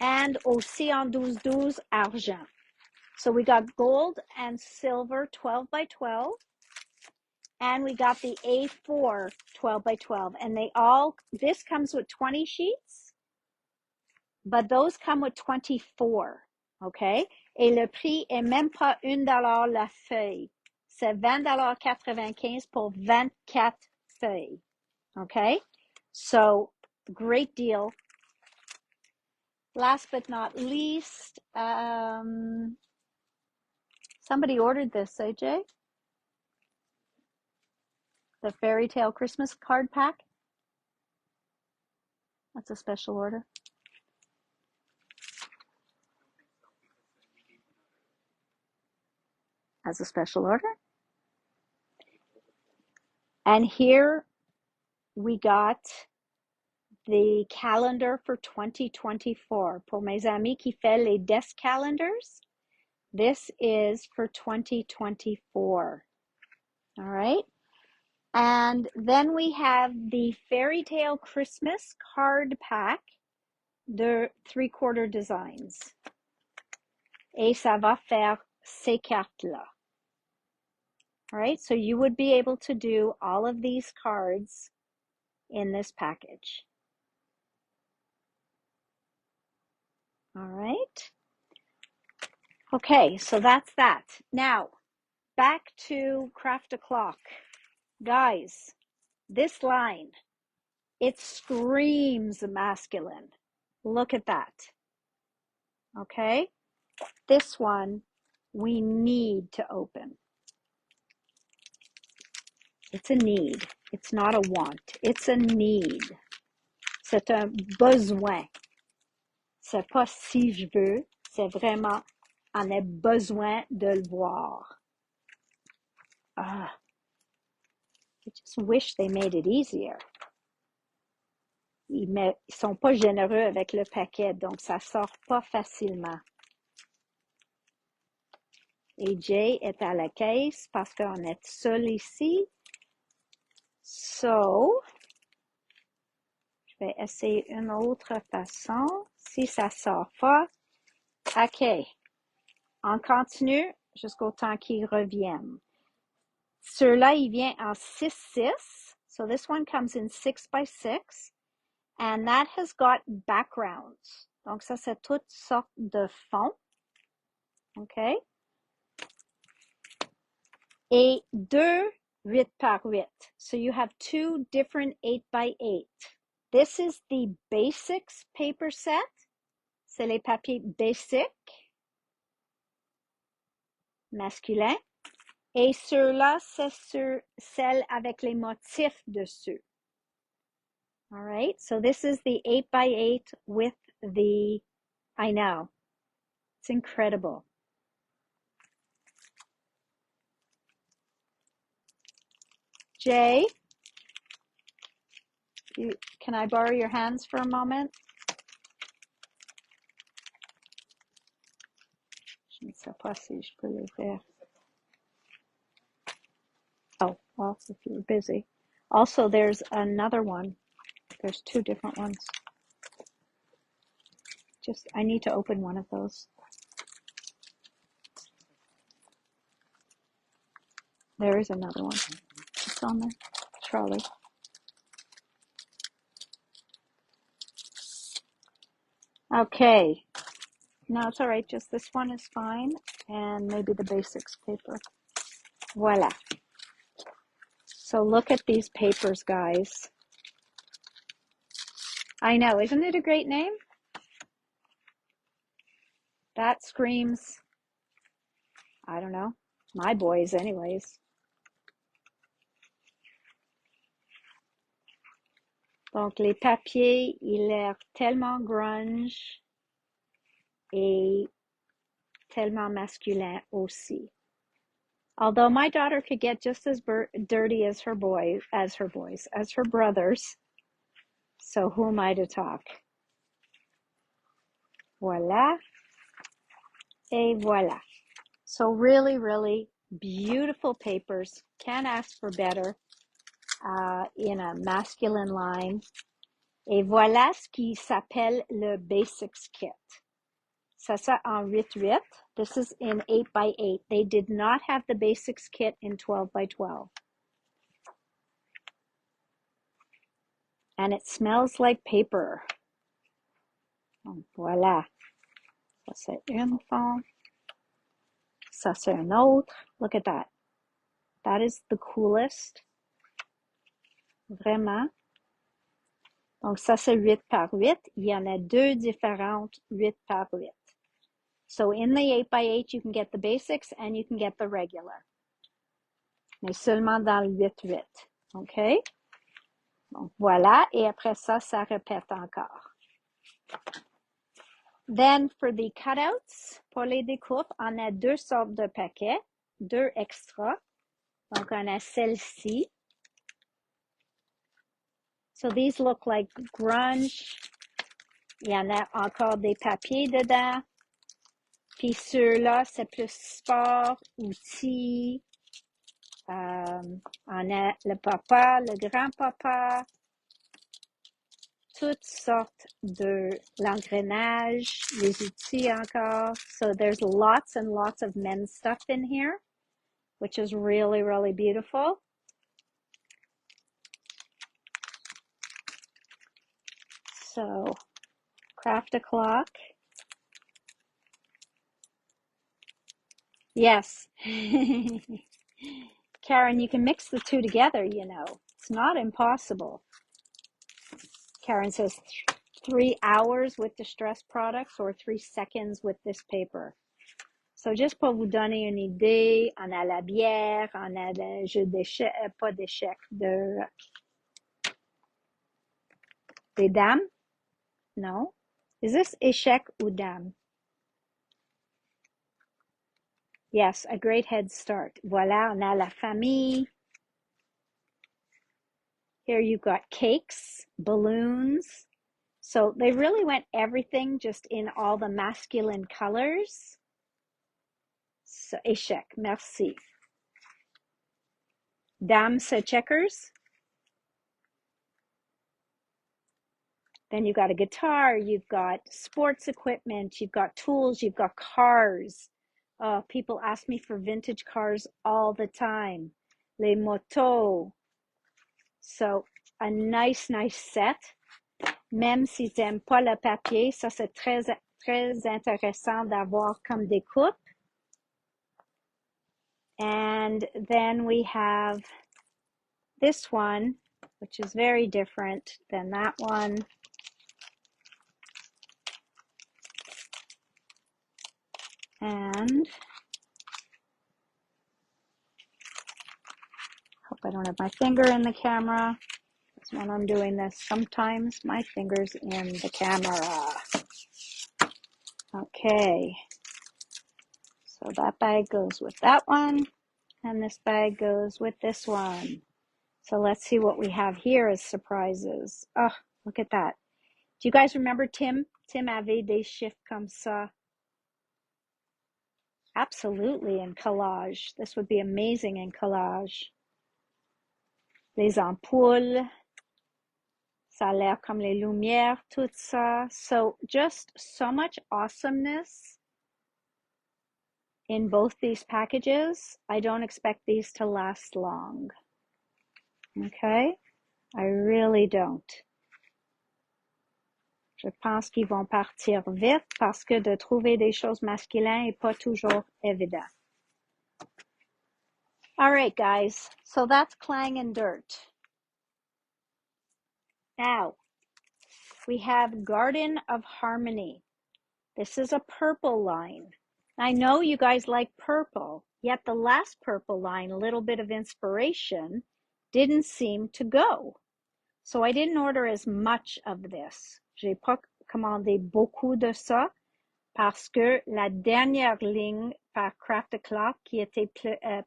and aussi en 12-12 argent. So we got gold and silver 12 by 12, and we got the A4 12 by 12. And this comes with 20 sheets, but those come with 24, okay? Et le prix est même pas $1 la feuille. C'est $20.95 pour 24 feuilles, okay? So, great deal. Last but not least, somebody ordered this, AJ? The Fairy Tale Christmas card pack. That's a special order. As a special order. And here we got the calendar for 2024. Pour mes amis qui fait les desk calendars, this is for 2024. All right. And then we have the Fairy Tale Christmas card pack, de 3/4 designs. Et ça va faire ces cartes-là. All right, so you would be able to do all of these cards in this package. All right. Okay, so that's that. Now, back to Craft a Clock. Guys, this line, it screams masculine. Look at that. Okay? This one, we need to open. It's a need. It's not a want. It's a need. C'est un besoin. C'est pas si je veux. C'est vraiment, on a besoin de le voir. I just wish they made it easier. Ils sont pas généreux avec le paquet, donc ça sort pas facilement. Et Jay est à la caisse parce qu'on est seul ici. So, je vais essayer une autre façon. Si ça sort pas, OK. On continue jusqu'au temps qu'ils reviennent. Ceux-là, il vient en 6-6. So this one comes in 6 by 6. And that has got backgrounds. Donc ça, c'est toutes sortes de fonds. OK? Et 2 8 par 8. So you have 2 different 8 by 8. This is the basics paper set. C'est les papiers basiques, masculins. Et ceux-là, c'est celles avec les motifs dessus. All right, so this is the 8 by 8 with the, I know, it's incredible. Jay, can I borrow your hands for a moment? Je ne sais pas si je peux le faire. Oh, well, if you're busy. Also, there's another one. There's 2 different ones. I need to open one of those. There is another one. It's on the trolley. Okay. No, it's all right. Just this one is fine. And maybe the basics paper. Voila. So look at these papers, guys. I know. Isn't it a great name? That screams, I don't know, my boys anyways. Donc, les papiers, ils l'air tellement grunge et tellement masculin aussi. Although my daughter could get just as dirty as her brothers. So who am I to talk? Voilà. Et voilà. So really, really beautiful papers. Can't ask for better in a masculine line. Et voilà ce qui s'appelle le Basics Kit. Ça en 8x8. This is in 8x8. They did not have the Basics Kit in 12x12. And it smells like paper. Donc, voilà. Ça, c'est une fond. Ça, c'est un autre. Look at that. That is the coolest. Vraiment. Donc, ça, c'est 8x8. Il y en a deux différentes 8x8. So, in the 8x8, you can get the basics and you can get the regular. Mais seulement dans le 8x8. OK? Donc, voilà. Et après ça, ça répète encore. Then, for the cutouts, pour les découpes, on a deux sortes de paquets, deux extras. Donc, on a celle-ci. So, these look like grunge. Il y en a encore des papiers dedans. Puis ceux-là, c'est plus sport, outils. On a le papa, le grand-papa. Toutes sortes de l'engrenage, les outils encore. So there's lots and lots of men's stuff in here, which is really, really beautiful. So, craft a clock. Yes. Karen, you can mix the two together, you know. It's not impossible. Karen says 3 hours with distress products or 3 seconds with this paper. So, juste pour vous donner une idée, on a la bière, on a le jeu d'échecs, pas d'échecs, des dames? No? Is this échec ou dame? Yes, a great head start. Voilà, on a la famille. Here you've got cakes, balloons. So they really went everything just in all the masculine colors. So, échec, merci. Dame, so checkers. Then you've got a guitar, you've got sports equipment, you've got tools, you've got cars. People ask me for vintage cars all the time. Les motos. So, a nice, nice set. Même si tu n'aimes pas le papier, ça c'est très, très intéressant d'avoir comme découpe. And then we have this one, which is very different than that one. And hope I don't have my finger in the camera. Because when I'm doing this, sometimes my finger's in the camera. Okay. So that bag goes with that one. And this bag goes with this one. So let's see what we have here as surprises. Oh, look at that. Do you guys remember Tim? Tim avait des chiffres comme ça. Absolutely in collage. This would be amazing in collage. Les ampoules. Ça a l'air comme les lumières, tout ça. So just so much awesomeness in both these packages. I don't expect these to last long. Okay? I really don't. Je pense qu'ils vont partir vite parce que de trouver des choses masculines n'est pas toujours évident. All right, guys. So that's Clang and Dirt. Now, we have Garden of Harmony. This is a purple line. I know you guys like purple, yet the last purple line, a little bit of inspiration, didn't seem to go. So I didn't order as much of this. J'ai pas commandé beaucoup de ça parce que la dernière ligne par Craft a Clock qui était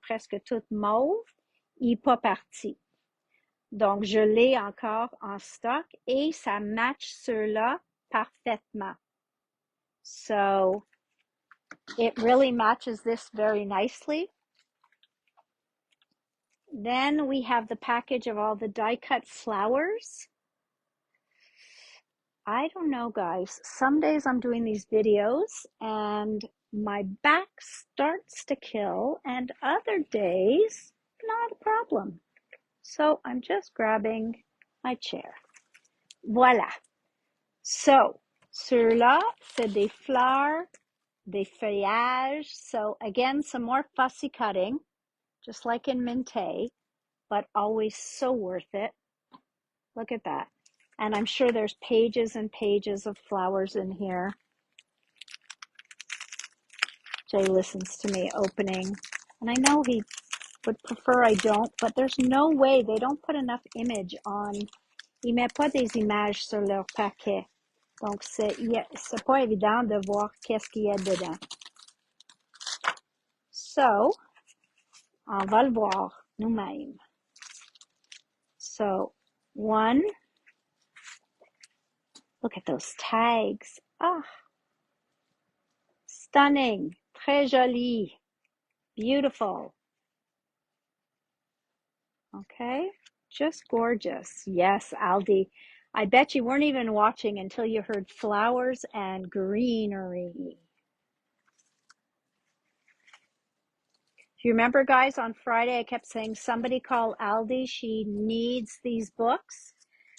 presque toute mauve, n'est pas partie. Donc, je l'ai encore en stock et ça match ceux-là parfaitement. So, it really matches this very nicely. Then we have the package of all the die-cut flowers. I don't know, guys. Some days I'm doing these videos and my back starts to kill, and other days, not a problem. So I'm just grabbing my chair. Voilà. So, ceux-là, c'est des fleurs, des feuillages. So again, some more fussy cutting, just like in Minté, but always so worth it. Look at that. And I'm sure there's pages and pages of flowers in here. Jay listens to me opening. And I know he would prefer I don't, but there's no way. They don't put enough image on. Ils mettent pas des images sur leur paquet. Donc, c'est pas évident de voir qu'est-ce qu'il y a dedans. So, on va le voir nous-mêmes. So, one. Look at those tags. Ah, stunning. Très joli. Beautiful. Okay, just gorgeous. Yes, Aldi. I bet you weren't even watching until you heard flowers and greenery. Do you remember, guys, on Friday I kept saying, somebody call Aldi, she needs these books?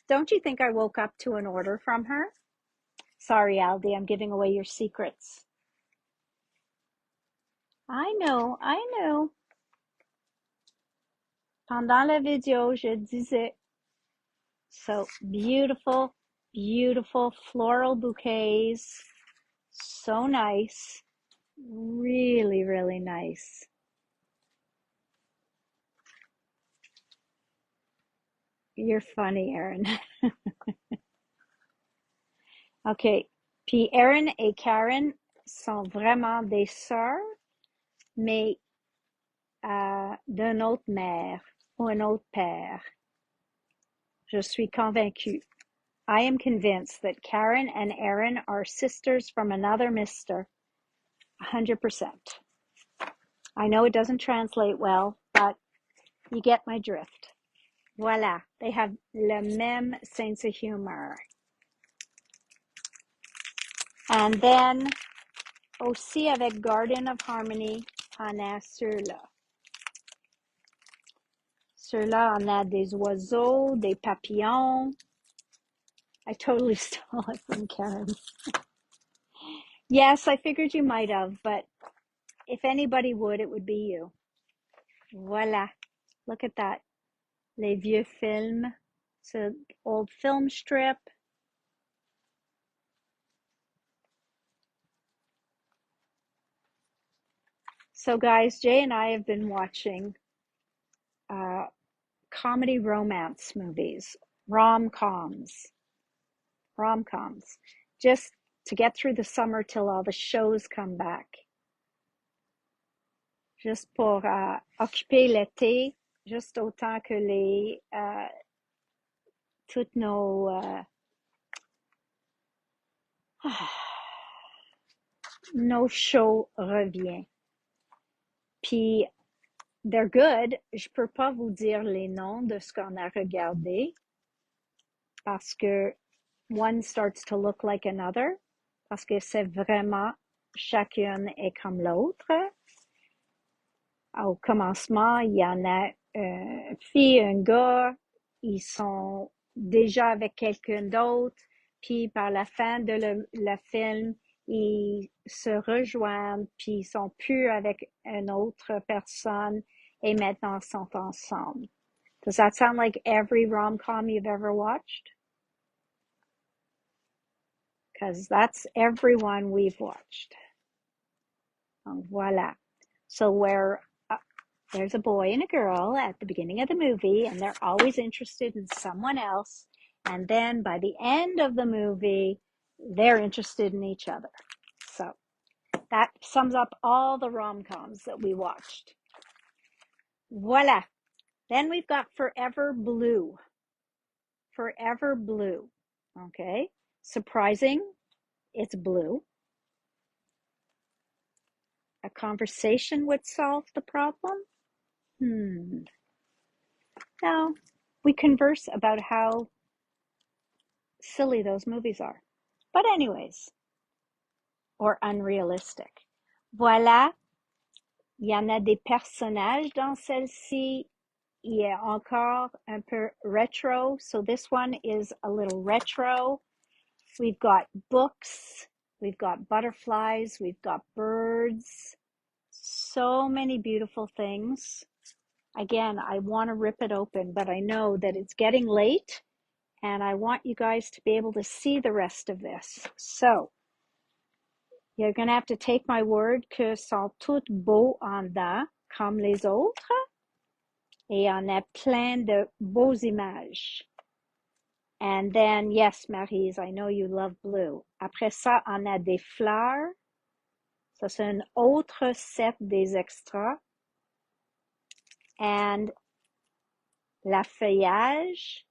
Don't you think I woke up to an order from her? Sorry, Aldi, I'm giving away your secrets. I know, I know. Pendant la vidéo, je disais. So beautiful, beautiful floral bouquets. So nice. Really, really nice. You're funny, Erin. OK. Puis Erin et Karen sont vraiment des sœurs, mais d'une autre mère ou un autre père. Je suis convaincue. I am convinced that Karen and Erin are sisters from another mister. 100%. I know it doesn't translate well, but you get my drift. Voilà. They have le même sense of humor. And then, aussi avec Garden of Harmony, on a ceux-là. Ceux-là, on a des oiseaux, des papillons. I totally stole it from Karen. Yes, I figured you might have, but if anybody would, it would be you. Voilà. Look at that. Les vieux films. It's an old film strip. So guys, Jay and I have been watching comedy romance movies, rom-coms, just to get through the summer till all the shows come back. Juste pour occuper l'été, juste autant que les toutes nos shows reviennent. Puis they're good. Je peux pas vous dire les noms de ce qu'on a regardé parce que one starts to look like another, parce que c'est vraiment chacune est comme l'autre. Au commencement, il y en a une fille et un gars, ils sont déjà avec quelqu'un d'autre, puis par la fin de le film, ils se rejoignent, puis ils sont plus avec une autre personne et maintenant ils sont ensemble. Does that sound like every rom-com you've ever watched? Because that's everyone we've watched. Voila. So where there's a boy and a girl at the beginning of the movie, and they're always interested in someone else. And then by the end of the movie, they're interested in each other. So that sums up all the rom-coms that we watched. Voila. Then we've got Forever Blue. Forever Blue. Okay. Surprising, it's blue. A conversation would solve the problem? No. We converse about how silly those movies are. But anyways, or unrealistic. Voilà. Il y en a des personnages dans celle-ci. Il y a encore un peu retro. So this one is a little retro. We've got books. We've got butterflies. We've got birds. So many beautiful things. Again, I want to rip it open, but I know that it's getting late and I want you guys to be able to see the rest of this. So, you're going to have to take my word que sont toutes beaux en dedans, comme les autres. Et on a plein de beaux images. And then, yes, Maryse, I know you love blue. Après ça, on a des fleurs. Ça, c'est un autre set des extras. And la feuillage.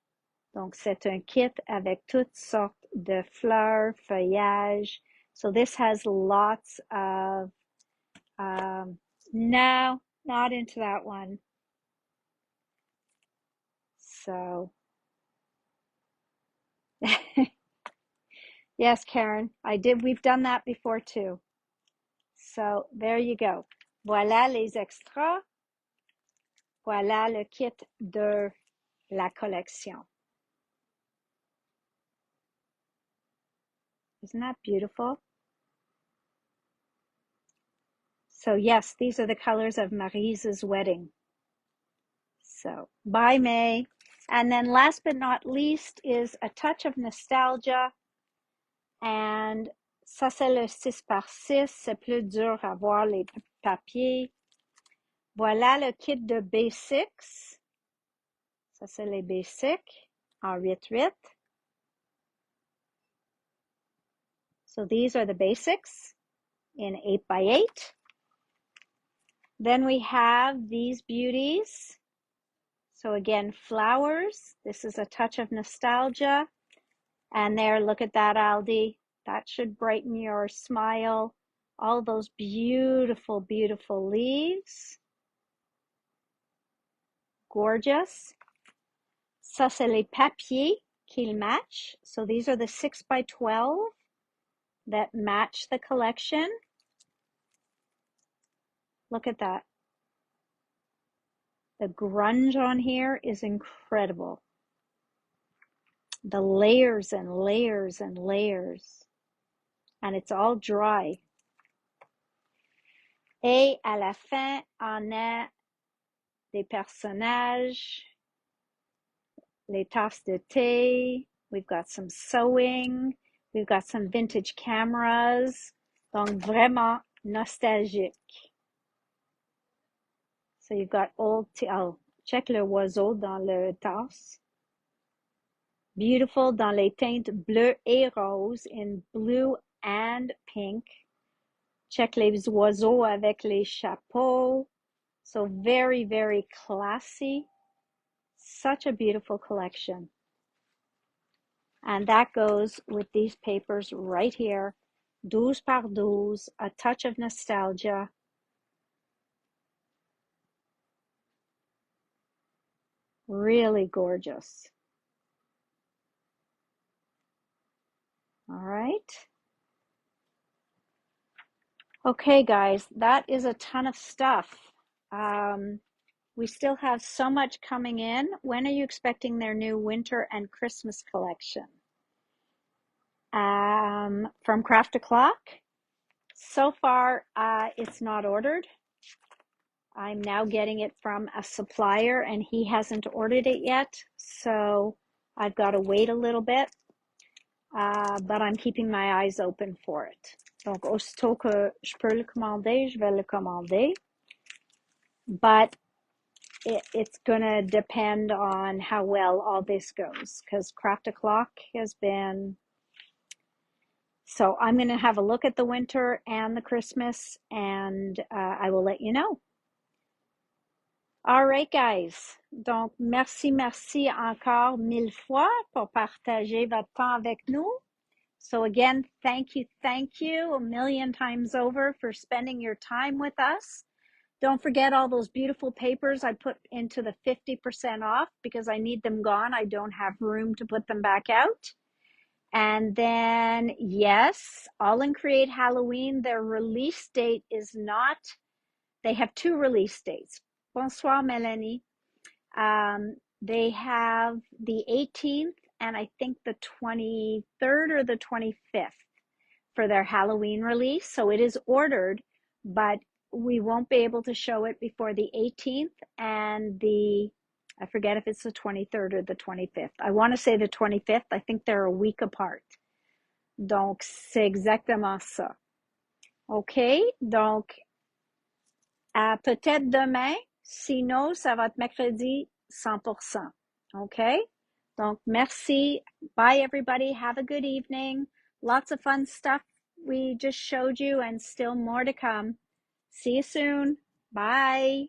Donc, c'est un kit avec toutes sortes de fleurs, feuillages. So this has lots of, no, not into that one. So, yes, Karen, we've done that before too. So, there you go. Voilà les extras. Voilà le kit de la collection. Isn't that beautiful? So yes, these are the colors of Marise's wedding. So bye, May. And then last but not least is a touch of nostalgia. And ça, c'est le 6x6. C'est plus dur à voir les papiers. Voilà le kit de Basics. Ça, c'est les Basics en 8x8. So these are the Basics in 8x8. Then we have these beauties. So again, flowers. This is a touch of nostalgia. And there, look at that, Aldi. That should brighten your smile. All those beautiful, beautiful leaves. Gorgeous. Ça, c'est les papiers qu'ils matchent. So these are the 6x12 that match the collection. Look at that. The grunge on here is incredible. The layers and layers and layers. And it's all dry. Et à la fin, on a des personnages, les tasses de thé. We've got some sewing. We've got some vintage cameras. Donc, vraiment nostalgique. So you've got old, oh, check le oiseau dans le tasse. Beautiful dans les teintes bleu et rose, in blue and pink. Check les oiseaux avec les chapeaux. So very, very classy. Such a beautiful collection. And that goes with these papers right here. 12 par 12, a touch of nostalgia. Really gorgeous. All right. Okay, guys, that is a ton of stuff. We still have so much coming in. When are you expecting their new winter and Christmas collection? From Craft O'Clock. So far, it's not ordered. I'm now getting it from a supplier and he hasn't ordered it yet. So I've got to wait a little bit. But I'm keeping my eyes open for it. Donc, aussitôt que je peux le commander, je vais le commander. But it's going to depend on how well all this goes, because Craft O'Clock has been... So I'm going to have a look at the winter and the Christmas, and I will let you know. All right, guys. Donc, merci encore 1000 fois pour partager votre temps avec nous. So again, thank you a million times over for spending your time with us. Don't forget all those beautiful papers I put into the 50% off because I need them gone. I don't have room to put them back out. And then, yes, All in Create Halloween, their release date is not, they have 2 release dates. Bonsoir, Melanie. They have the 18th and I think the 23rd or the 25th for their Halloween release. So it is ordered, but we won't be able to show it before the 18th and I forget if it's the 23rd or the 25th. I want to say the 25th. I think they're a week apart. Donc, c'est exactement ça. OK? Donc, à peut-être demain. Sinon, ça va être mercredi 100%. OK? Donc, merci. Bye, everybody. Have a good evening. Lots of fun stuff we just showed you and still more to come. See you soon. Bye.